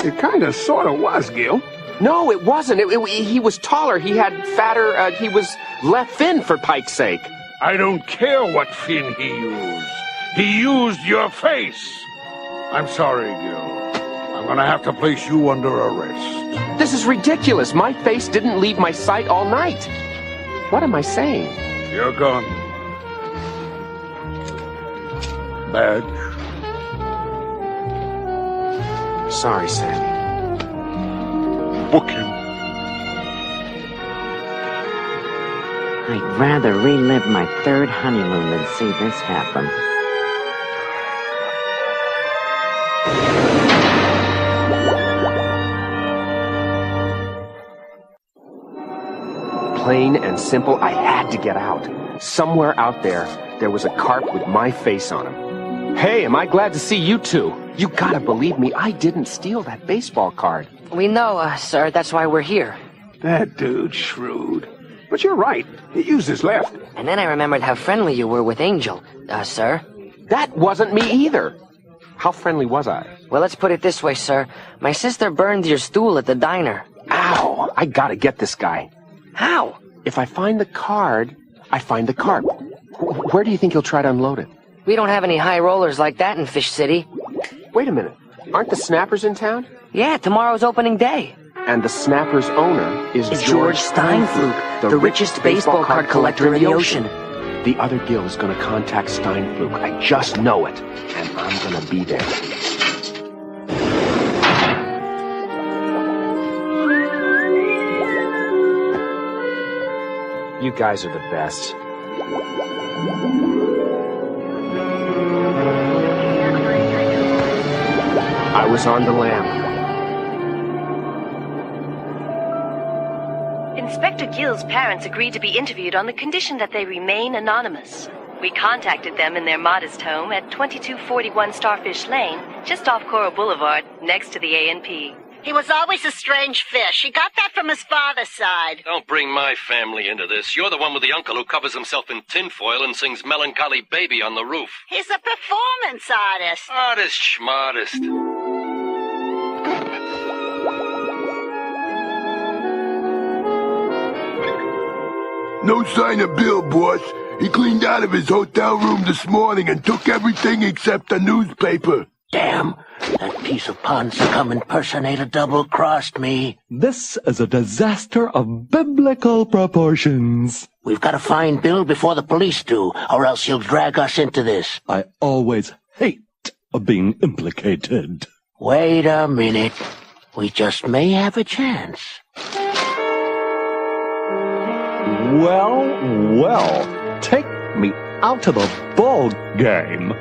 It kind of sort of was, Gil. No, it wasn't. He was taller. He had fatter, he was left fin, for Pike's sake. I don't care what fin he used. He used your face. I'm sorry, Gil. I'm gonna have to place you under arrest. This is ridiculous. My face didn't leave my sight all night. What am I saying? Your gun. Badge. Sorry, Sammy. Book him. I'd rather relive my third honeymoon than see this happen. Plain and simple, I had to get out. Somewhere out there was a carp with my face on him. Hey, am I glad to see you two. You gotta believe me, I didn't steal that baseball card. We know, sir. That's why we're here. That dude's shrewd. But you're right. He used his left. And then I remembered how friendly you were with Angel, sir. That wasn't me either. How friendly was I? Well, let's put it this way, sir. My sister burned your stool at the diner. Ow! I gotta get this guy. How? If I find the card, I find the carp. Where do you think he'll try to unload it? We don't have any high rollers like that in Fish City. Wait a minute. Aren't the Snappers in town? Yeah, tomorrow's opening day. And the Snappers' owner is George Steinfluke, the richest baseball card collector in the ocean. The other Gil is going to contact Steinfluke. I just know it. And I'm going to be there. You guys are the best. I was on the lam. Inspector Gill's parents agreed to be interviewed on the condition that they remain anonymous. We contacted them in their modest home at 2241 Starfish Lane, just off Coral Boulevard, next to the A&P. He was always a strange fish. He got that from his father's side. Don't bring my family into this. You're the one with the uncle who covers himself in tinfoil and sings Melancholy Baby on the roof. He's a performance artist. Artist schmartist. No sign of Bill, boss. He cleaned out of his hotel room this morning and took everything except the newspaper. Damn, that piece of pond scum impersonator double-crossed me. This is a disaster of biblical proportions. We've got to find Bill before the police do, or else he'll drag us into this. I always hate being implicated. Wait a minute. We just may have a chance. Well, take me out to the ball game.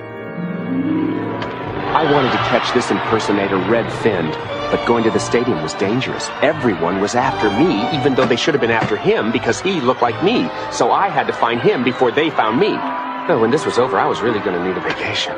I wanted to catch this impersonator red-finned, but going to the stadium was dangerous. Everyone was after me, even though they should have been after him because he looked like me. So I had to find him before they found me. But when this was over, I was really going to need a vacation.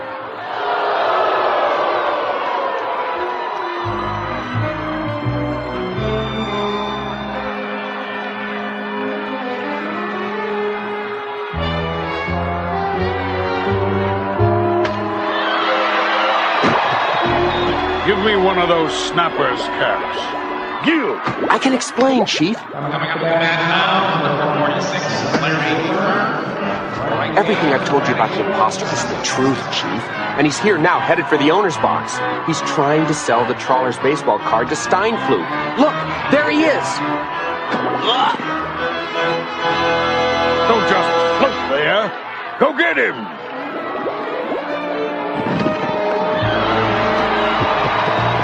Give me one of those Snappers caps. Gil! I can explain, Chief. Everything I've told you about the imposter is the truth, Chief. And he's here now, headed for the owner's box. He's trying to sell the Trawler's baseball card to Steinflug. Look, there he is! Don't just float there. Go get him!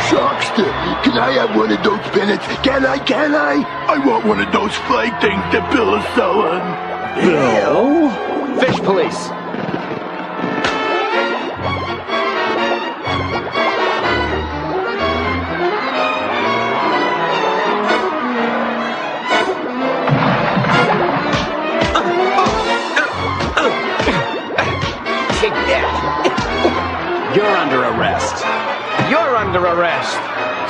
Sharkster, can I have one of those pennants? Can I? I want one of those flag things that Bill is selling. Bill? Fish police. Take that. You're under arrest. You're under arrest.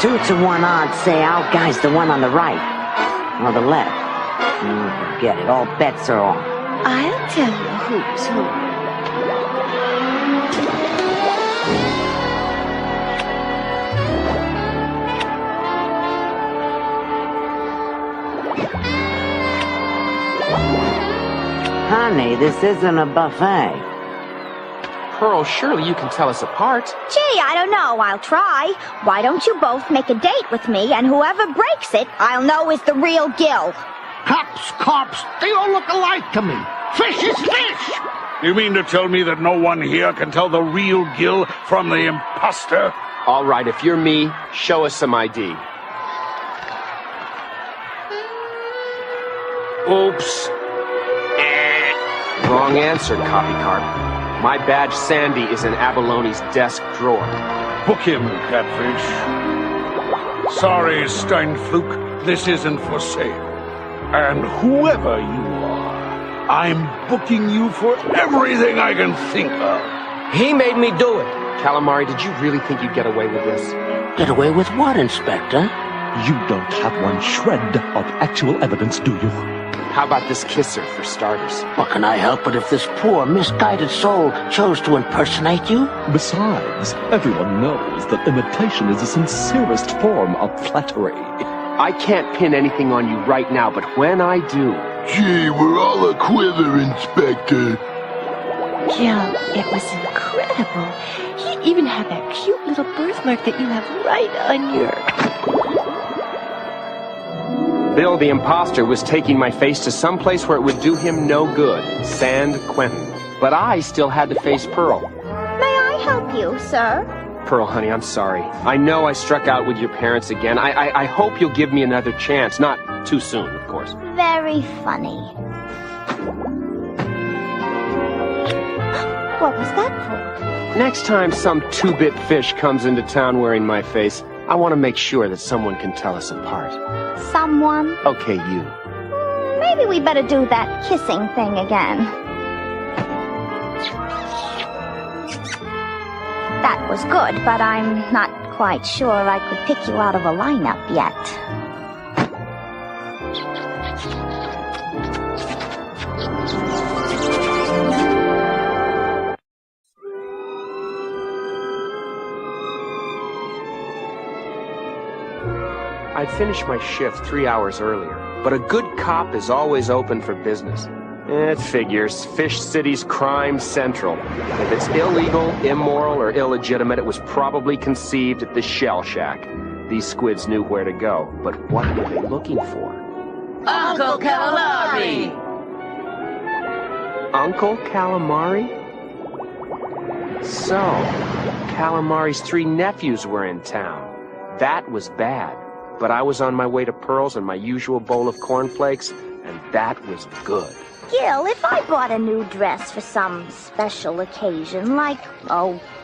2 to 1 odds say our guy's the one on the right. Or the left. Forget it, all bets are off. I'll tell you who's who. Honey, this isn't a buffet. Pearl, surely you can tell us apart. Gee, I don't know. I'll try. Why don't you both make a date with me, and whoever breaks it, I'll know is the real Gil. Cops, they all look alike to me. Fish is fish! You mean to tell me that no one here can tell the real Gil from the imposter? All right, if you're me, show us some ID. Oops. Wrong answer, copycat. My badge, Sandy, is in Aballone's desk drawer. Book him, Catfish. Sorry, Steinflug, this isn't for sale. And whoever you are, I'm booking you for everything I can think of. He made me do it. Calamari, did you really think you'd get away with this? Get away with what, Inspector? You don't have one shred of actual evidence, do you? How about this kisser, for starters? What can I help but if this poor, misguided soul chose to impersonate you? Besides, everyone knows that imitation is the sincerest form of flattery. I can't pin anything on you right now, but when I do... Gee, we're all a quiver, Inspector. Gil, it was incredible. He even had that cute little birthmark that you have right on your... Bill, the imposter, was taking my face to some place where it would do him no good. San Quentin. But I still had to face Pearl. May I help you, sir? Pearl, honey, I'm sorry. I know I struck out with your parents again. I hope you'll give me another chance. Not too soon, of course. Very funny. What was that for? Next time some two-bit fish comes into town wearing my face, I want to make sure that someone can tell us apart. Someone? Okay, you. Maybe we better do that kissing thing again. That was good, but I'm not quite sure I could pick you out of a lineup yet. I'd finished my shift 3 hours earlier, but a good cop is always open for business. It figures. Fish City's crime central. If it's illegal, immoral, or illegitimate, it was probably conceived at the Shell Shack. These squids knew where to go, but what were they looking for? Uncle Calamari! Uncle Calamari? So, Calamari's 3 nephews were in town. That was bad. But I was on my way to Pearl's and my usual bowl of cornflakes, and that was good. Gil, if I bought a new dress for some special occasion, like,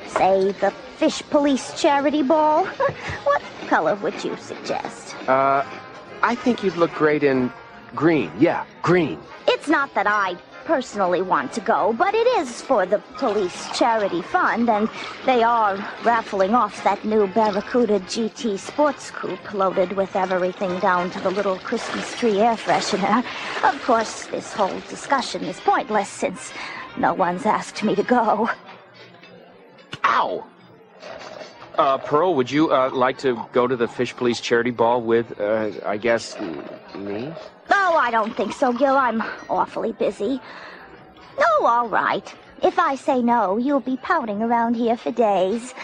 say, the Fish Police Charity Ball, what color would you suggest? I think you'd look great in green. Yeah, green. It's not that I personally want to go, but it is for the police charity fund, and they are raffling off that new Barracuda GT sports coupe loaded with everything down to the little Christmas tree air freshener. Of course, this whole discussion is pointless since no one's asked me to go. Ow! Pearl, would you like to go to the Fish Police charity ball with, I guess, me? Oh, I don't think so, Gil. I'm awfully busy. Oh, all right. If I say no, you'll be pouting around here for days.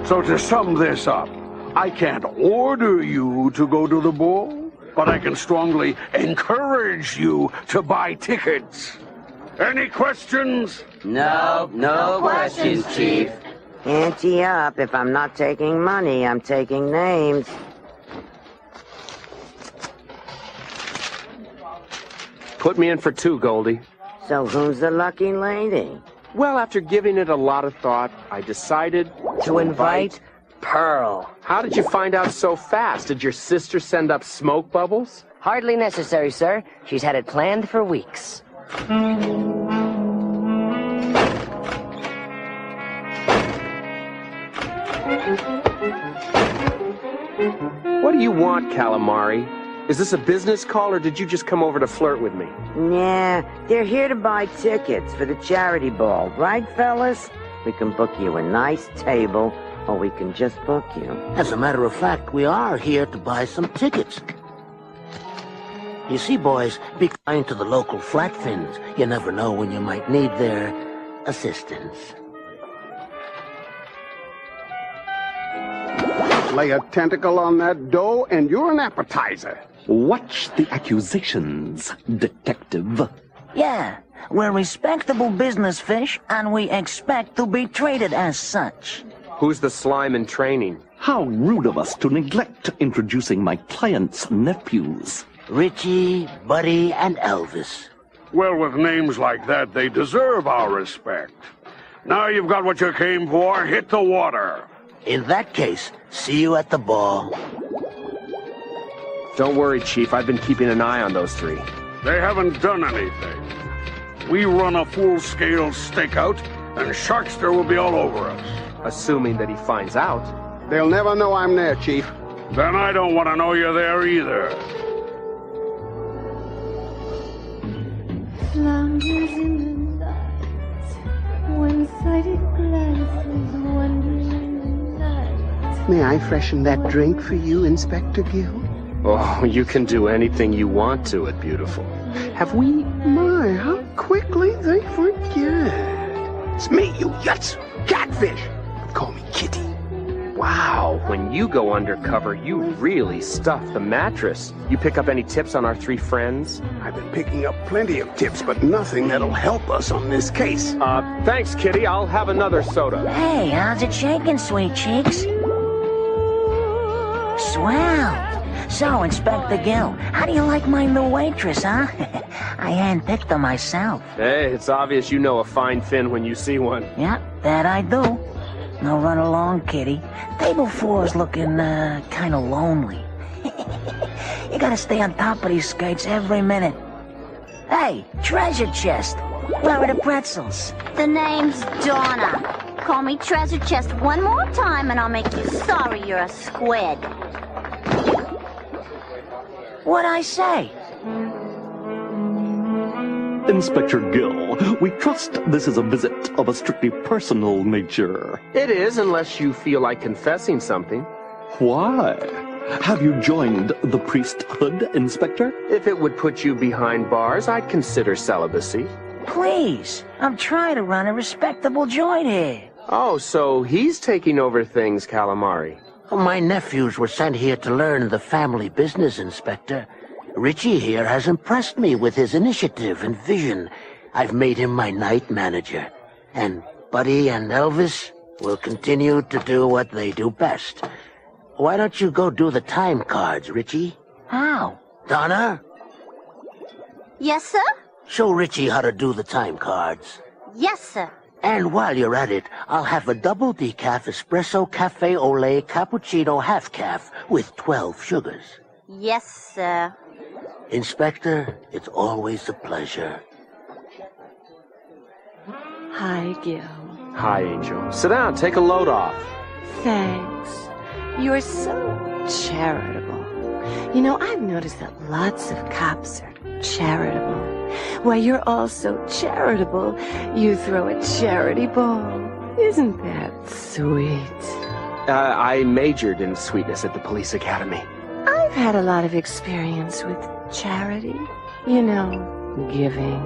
So to sum this up, I can't order you to go to the ball, but I can strongly encourage you to buy tickets. Any questions? No questions, Chief. Ante up. If I'm not taking money, I'm taking names. Put me in for 2, Goldie. So who's the lucky lady? Well, after giving it a lot of thought, I decided to invite Pearl. How did you find out so fast? Did your sister send up smoke bubbles? Hardly necessary, sir. She's had it planned for weeks. What do you want, Calamari? Is this a business call, or did you just come over to flirt with me? Nah, they're here to buy tickets for the charity ball. Right, fellas? We can book you a nice table, or we can just book you. As a matter of fact, we are here to buy some tickets. You see, boys, be kind to the local flatfins. You never know when you might need their assistance. Lay a tentacle on that dough, and you're an appetizer. Watch the accusations, detective. Yeah, we're respectable business fish, and we expect to be treated as such. Who's the slime in training? How rude of us to neglect introducing my client's nephews. Richie, Buddy, and Elvis. Well, with names like that, they deserve our respect. Now you've got what you came for, hit the water. In that case, see you at the ball. Don't worry, Chief. I've been keeping an eye on those 3. They haven't done anything. We run a full-scale stakeout, and Sharkster will be all over us. Assuming that he finds out. They'll never know I'm there, Chief. Then I don't want to know you're there either. Slumbers in the night, one-sided glances, wandering night. May I freshen that drink for you, Inspector Gill? Oh, you can do anything you want to it, beautiful. Have we? My, how quickly they forget. It's me, you yuts! Catfish! Call me Kitty. Wow, when you go undercover, you really stuff the mattress. You pick up any tips on our 3 friends? I've been picking up plenty of tips, but nothing that'll help us on this case. Thanks, Kitty. I'll have another soda. Hey, how's it shaking, sweet cheeks? Swell. So, Inspector Gill, how do you like my new waitress, huh? I handpicked her myself. Hey, it's obvious you know a fine fin when you see one. Yep, that I do. Now run along, Kitty. Table 4's looking, kinda lonely. You gotta stay on top of these skates every minute. Hey, treasure chest. Where are the pretzels? The name's Donna. Call me Treasure Chest one more time and I'll make you sorry you're a squid. What'd I say? Inspector Gill, we trust this is a visit of a strictly personal nature. It is, unless you feel like confessing something. Why? Have you joined the priesthood, Inspector? If it would put you behind bars, I'd consider celibacy. Please, I'm trying to run a respectable joint here. Oh, so he's taking over things, Calamari. My nephews were sent here to learn the family business, Inspector. Richie here has impressed me with his initiative and vision. I've made him my night manager. And Buddy and Elvis will continue to do what they do best. Why don't you go do the time cards, Richie? How? Donna? Yes, sir? Show Richie how to do the time cards. Yes, sir. And while you're at it, I'll have a double decaf espresso cafe au lait cappuccino half calf with 12 sugars. Yes, sir. Inspector, it's always a pleasure. Hi, Gil. Hi, Angel. Sit down, take a load off. Thanks. You're so charitable. You know, I've noticed that lots of cops are charitable. Why, you're all so charitable, you throw a charity ball. Isn't that sweet? I majored in sweetness at the police academy. I've had a lot of experience with charity. You know, giving.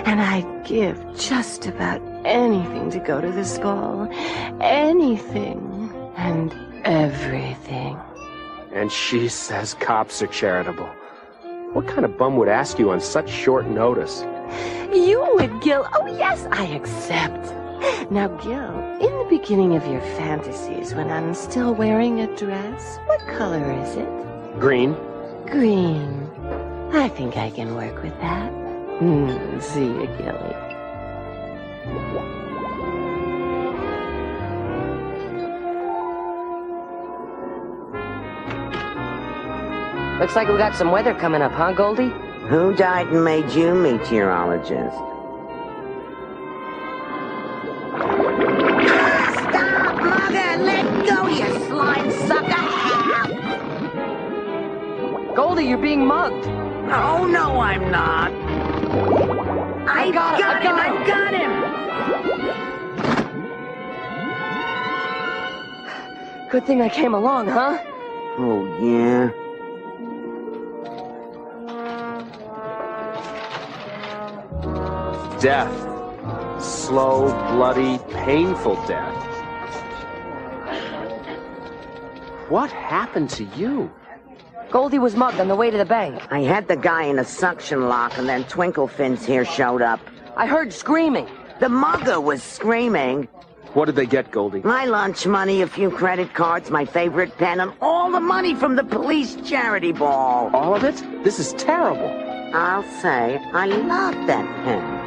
And I'd give just about anything to go to this ball. Anything and everything. And she says cops are charitable. What kind of bum would ask you on such short notice? You would, Gil. Oh, yes, I accept. Now, Gil, in the beginning of your fantasies, when I'm still wearing a dress, what color is it? Green. Green. I think I can work with that. See you, Gilly. Looks like we got some weather coming up, huh, Goldie? Who died and made you meteorologist? Stop, Manga! Let go, you slime sucker! Goldie, you're being mugged. Oh, no, I'm not. I got him! Good thing I came along, huh? Oh, yeah? Death. Slow, bloody, painful death. What happened to you? Goldie was mugged on the way to the bank. I had the guy in a suction lock, and then Twinklefin's here showed up. I heard screaming. The mugger was screaming. What did they get, Goldie? My lunch money, a few credit cards, my favorite pen, and all the money from the police charity ball. All of it? This is terrible. I'll say I love that pen.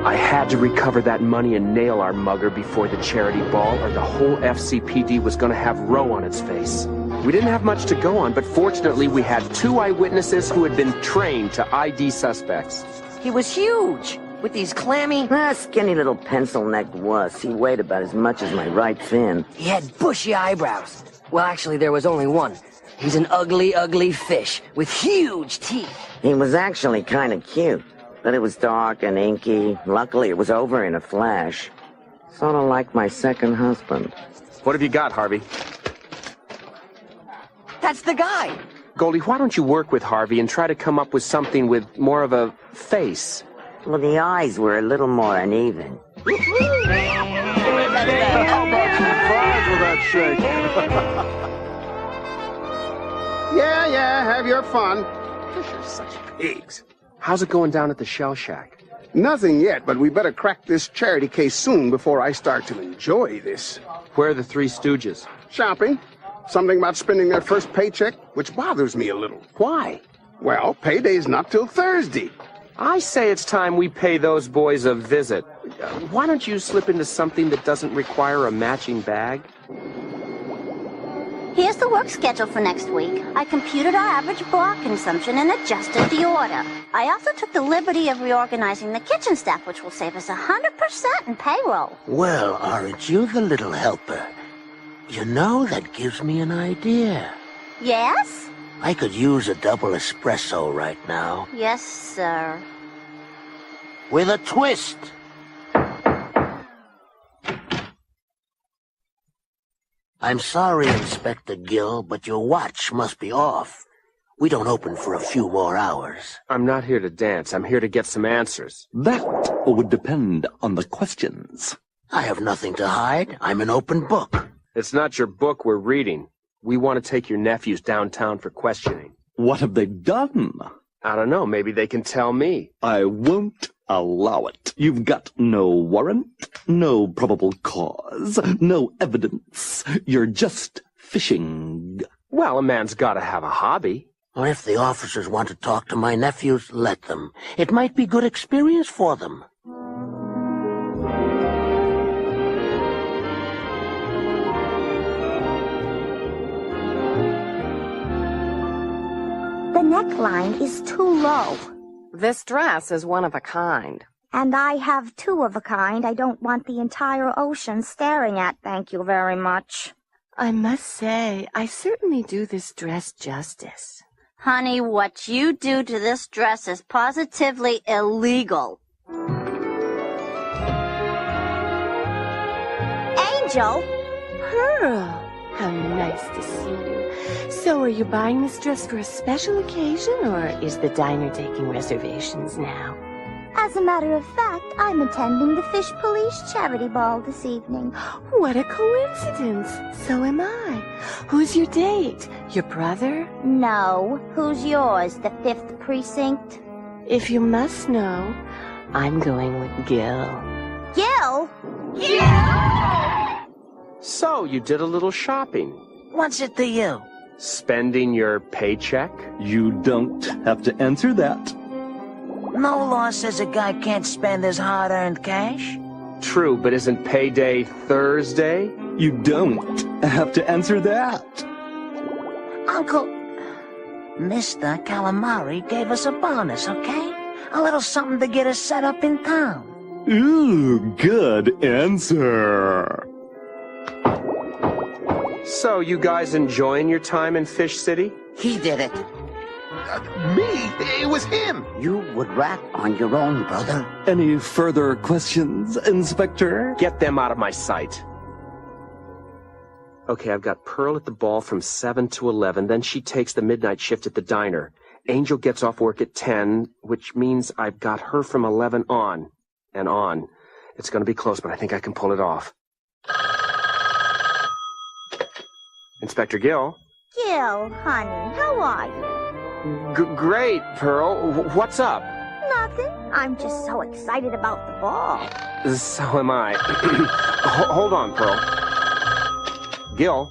I had to recover that money and nail our mugger before the charity ball, or the whole FCPD was going to have row on its face. We didn't have much to go on, but fortunately we had 2 eyewitnesses who had been trained to ID suspects. He was huge, with these clammy... Skinny little pencil-necked wuss. He weighed about as much as my right fin. He had bushy eyebrows. Well, actually, there was only one. He's an ugly, ugly fish with huge teeth. He was actually kind of cute. But it was dark and inky. Luckily, it was over in a flash. Sort of like my second husband. What have you got, Harvey? That's the guy! Goldie, why don't you work with Harvey and try to come up with something with more of a face? Well, the eyes were a little more uneven. How about some fries with that shake? Yeah, have your fun. Fish are such pigs. How's it going down at the Shell Shack? Nothing yet, but we better crack this charity case soon before I start to enjoy this. Where are the 3 stooges? Shopping. Something about spending their first paycheck, which bothers me a little. Why? Well, payday's not till Thursday. I say it's time we pay those boys a visit. Why don't you slip into something that doesn't require a matching bag? Here's the work schedule for next week. I computed our average block consumption and adjusted the order. I also took the liberty of reorganizing the kitchen staff, which will save us 100% in payroll. Well, aren't you the little helper? You know, that gives me an idea. Yes? I could use a double espresso right now. Yes, sir. With a twist. I'm sorry, Inspector Gill, but your watch must be off. We don't open for a few more hours. I'm not here to dance. I'm here to get some answers. That would depend on the questions. I have nothing to hide. I'm an open book. It's not your book we're reading. We want to take your nephews downtown for questioning. What have they done? I don't know. Maybe they can tell me. I won't allow it. You've got no warrant, no probable cause, no evidence. You're just fishing. Well, a man's got to have a hobby. Well, if the officers want to talk to my nephews, let them. It might be good experience for them. The neckline is too low. This dress is one of a kind. And I have 2 of a kind I don't want the entire ocean staring at, thank you very much. I must say, I certainly do this dress justice. Honey, what you do to this dress is positively illegal. Angel? Pearl, how nice to see you. So are you buying this dress for a special occasion, or is the diner taking reservations now? As a matter of fact, I'm attending the Fish Police Charity Ball this evening. What a coincidence. So am I. Who's your date? Your brother? No. Who's yours? The 5th Precinct? If you must know, I'm going with Gil. Gil? So, you did a little shopping. What's it to you? Spending your paycheck? You don't have to answer that. No law says a guy can't spend his hard-earned cash. True, but isn't payday Thursday? You don't have to answer that. Uncle, Mr. Calamari gave us a bonus, okay? A little something to get us set up in town. Ooh, good answer. So, you guys enjoying your time in Fish City? He did it. Me? It was him. You would rat on your own, brother. Any further questions, Inspector? Get them out of my sight. Okay, I've got Pearl at the ball from 7 to 11, then she takes the midnight shift at the diner. Angel gets off work at 10, which means I've got her from 11 on and on. It's going to be close, but I think I can pull it off. Inspector Gill? Gil, honey, how are you? Great, Pearl. What's up? Nothing. I'm just so excited about the ball. So am I. Hold on, Pearl. Gil?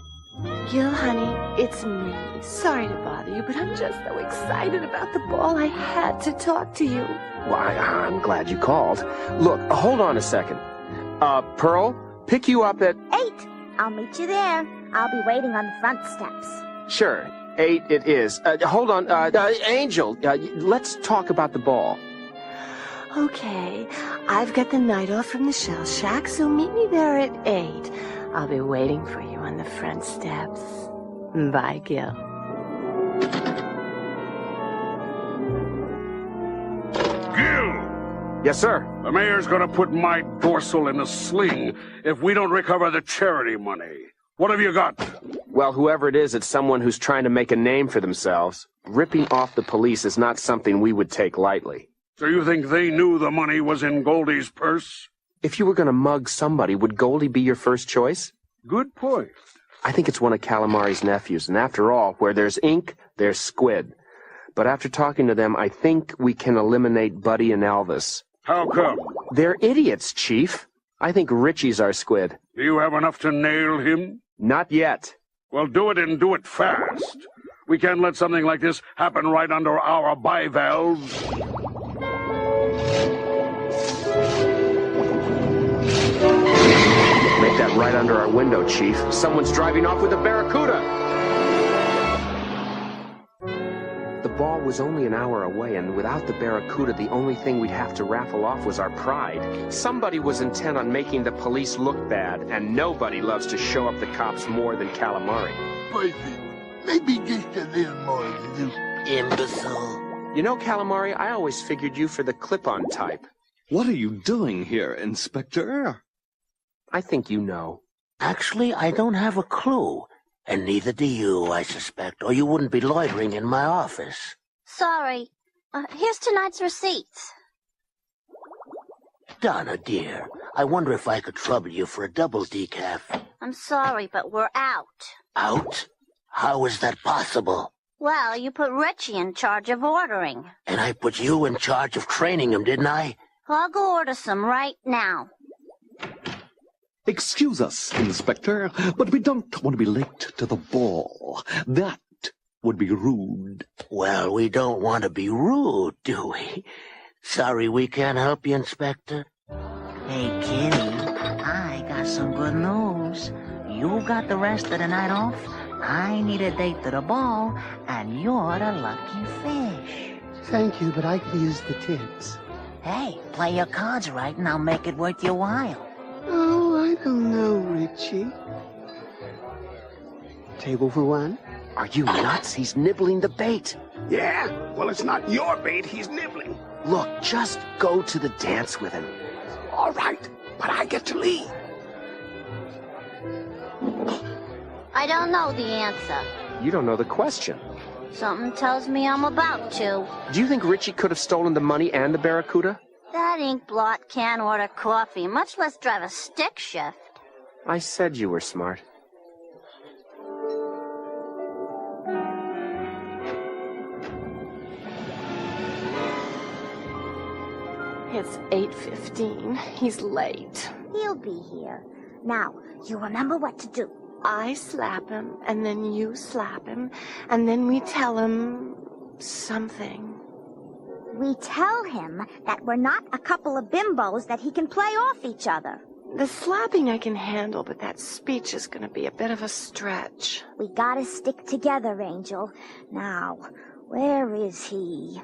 Gil, honey, it's me. Sorry to bother you, but I'm just so excited about the ball. I had to talk to you. Well, I'm glad you called. Look, hold on a second. Pearl, pick you up at... 8. I'll meet you there. I'll be waiting on the front steps. Sure. 8 it is. Hold on. Angel, let's talk about the ball. Okay. I've got the night off from the Shell Shack, so meet me there at 8. I'll be waiting for you on the front steps. Bye, Gil. Gil! Yes, sir. The mayor's gonna put my dorsal in a sling if we don't recover the charity money. What have you got? Well, whoever it is, it's someone who's trying to make a name for themselves. Ripping off the police is not something we would take lightly. So you think they knew the money was in Goldie's purse? If you were going to mug somebody, would Goldie be your first choice? Good point. I think it's one of Calamari's nephews, and after all, where there's ink, there's squid. But after talking to them, I think we can eliminate Buddy and Elvis. How come? They're idiots, Chief. I think Richie's our squid. Do you have enough to nail him? Not yet. Well, do it and do it fast. We can't let something like this happen right under our bivalves. Make that right under our window, Chief. Someone's driving off with a Barracuda! The ball was only an hour away, and without the Barracuda, the only thing we'd have to raffle off was our pride. Somebody was intent on making the police look bad, and nobody loves to show up the cops more than Calamari. Perfect. Maybe just a little more, you imbecile. You know, Calamari, I always figured you for the clip-on type. What are you doing here, Inspector? I think you know. Actually, I don't have a clue. And neither do you, I suspect, or you wouldn't be loitering in my office. Sorry. Here's tonight's receipts. Donna, dear, I wonder if I could trouble you for a double decaf. I'm sorry, but we're out. Out? How is that possible? Well, you put Richie in charge of ordering. And I put you in charge of training him, didn't I? I'll go order some right now. Excuse us, Inspector, but we don't want to be late to the ball. That would be rude. Well, we don't want to be rude, do we? Sorry we can't help you, Inspector. Hey, Kitty, I got some good news. You got the rest of the night off. I need a date to the ball, and you're the lucky fish. Thank you, but I could use the tips. Hey, play your cards right, and I'll make it worth your while. Oh, I don't know, Richie. Table for one? Are you nuts? He's nibbling the bait. Yeah? Well, it's not your bait he's nibbling. Look, just go to the dance with him. All right, but I get to lead. I don't know the answer. You don't know the question. Something tells me I'm about to. Do you think Richie could have stolen the money and the Barracuda? That ink blot can't order coffee, much less drive a stick shift. I said you were smart. It's 8:15. He's late. He'll be here. Now, you remember what to do. I slap him, and then you slap him, and then we tell him something. We tell him that we're not a couple of bimbos that he can play off each other. The slapping I can handle, but that speech is going to be a bit of a stretch. We gotta stick together, Angel. Now, where is he?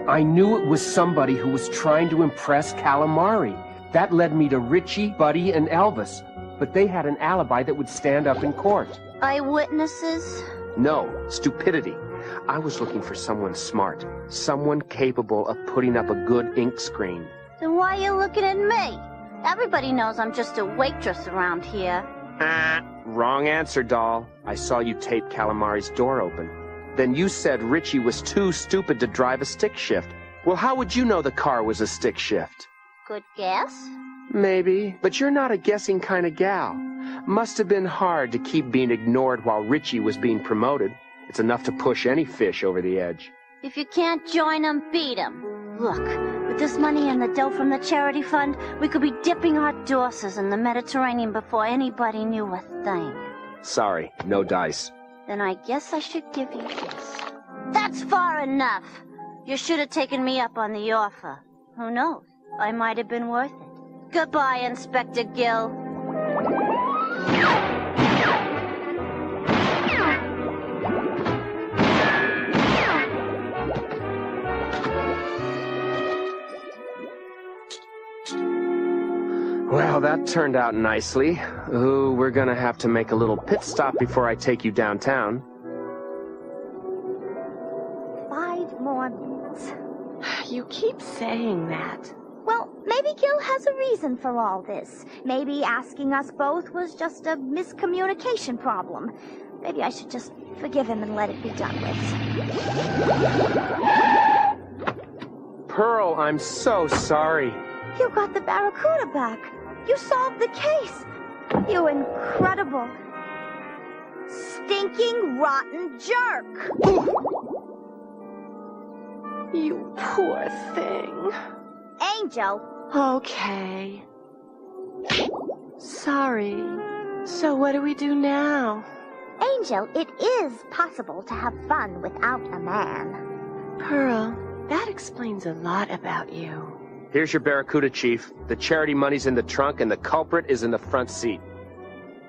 I knew it was somebody who was trying to impress Calamari. That led me to Richie, Buddy, and Elvis. But they had an alibi that would stand up in court. Eyewitnesses? No, stupidity. I was looking for someone smart. Someone capable of putting up a good ink screen. Then why are you looking at me? Everybody knows I'm just a waitress around here. Wrong answer, doll. I saw you tape Calamari's door open. Then you said Richie was too stupid to drive a stick shift. Well, how would you know the car was a stick shift? Good guess? Maybe, but you're not a guessing kind of gal. Must have been hard to keep being ignored while Richie was being promoted. It's enough to push any fish over the edge. If you can't join 'em, beat 'em. Look, with this money and the dough from the charity fund, we could be dipping our dorsers in the Mediterranean before anybody knew a thing. Sorry, no dice. Then I guess I should give you this. That's far enough. You should have taken me up on the offer. Who knows? I might have been worth it. Goodbye, Inspector Gill. Well, that turned out nicely. Ooh, we're gonna have to make a little pit stop before I take you downtown. 5 more minutes. You keep saying that. Well, maybe Gil has a reason for all this. Maybe asking us both was just a miscommunication problem. Maybe I should just forgive him and let it be done with. Pearl, I'm so sorry. You got the Barracuda back. You solved the case. You incredible, stinking, rotten jerk. You poor thing. Angel. Okay. Sorry. So what do we do now? Angel, it is possible to have fun without a man. Pearl, that explains a lot about you. Here's your Barracuda, Chief. The charity money's in the trunk and the culprit is in the front seat.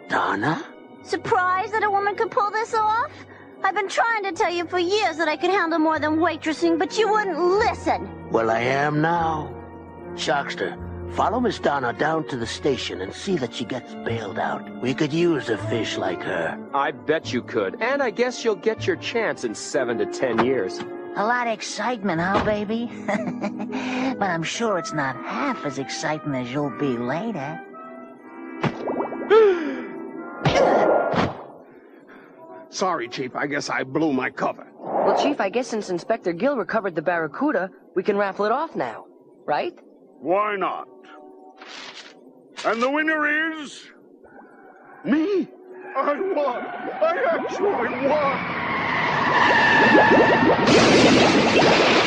Donna? Surprised that a woman could pull this off? I've been trying to tell you for years that I could handle more than waitressing, but you wouldn't listen. Well, I am now. Shockster, follow Miss Donna down to the station and see that she gets bailed out. We could use a fish like her. I bet you could. And I guess you'll get your chance in 7 to 10 years. A lot of excitement, huh, baby? But I'm sure it's not half as exciting as you'll be later. Sorry, Chief. I guess I blew my cover. Well, Chief, I guess since Inspector Gill recovered the Barracuda, we can raffle it off now, right? Why not? And the winner is... me? I won! I actually won!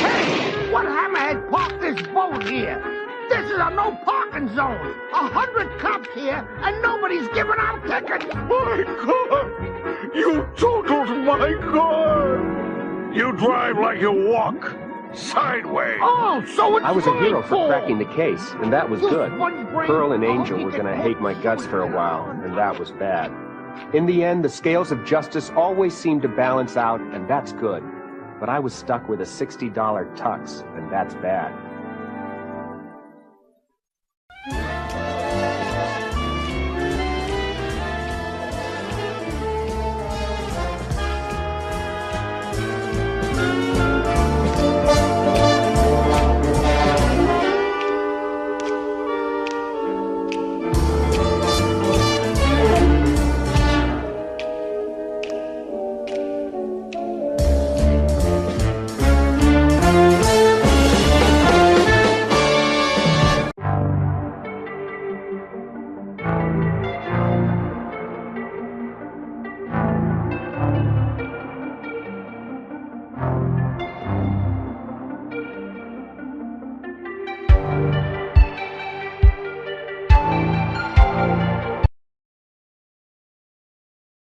Hey! What hammerhead parked this boat here? This is a no parking zone. 100 cops here, and nobody's giving out tickets. My God! You totaled my car! You drive like you walk. Sideways. Oh, so it's I was a hero my for fault. cracking the case, and that was You good. sponge-brain Pearl and dog, Angel you were get gonna hate my one guts for a brain while, on. and that was bad. In the end, the scales of justice always seem to balance out, and that's good. But I was stuck with a $60 tux, and that's bad.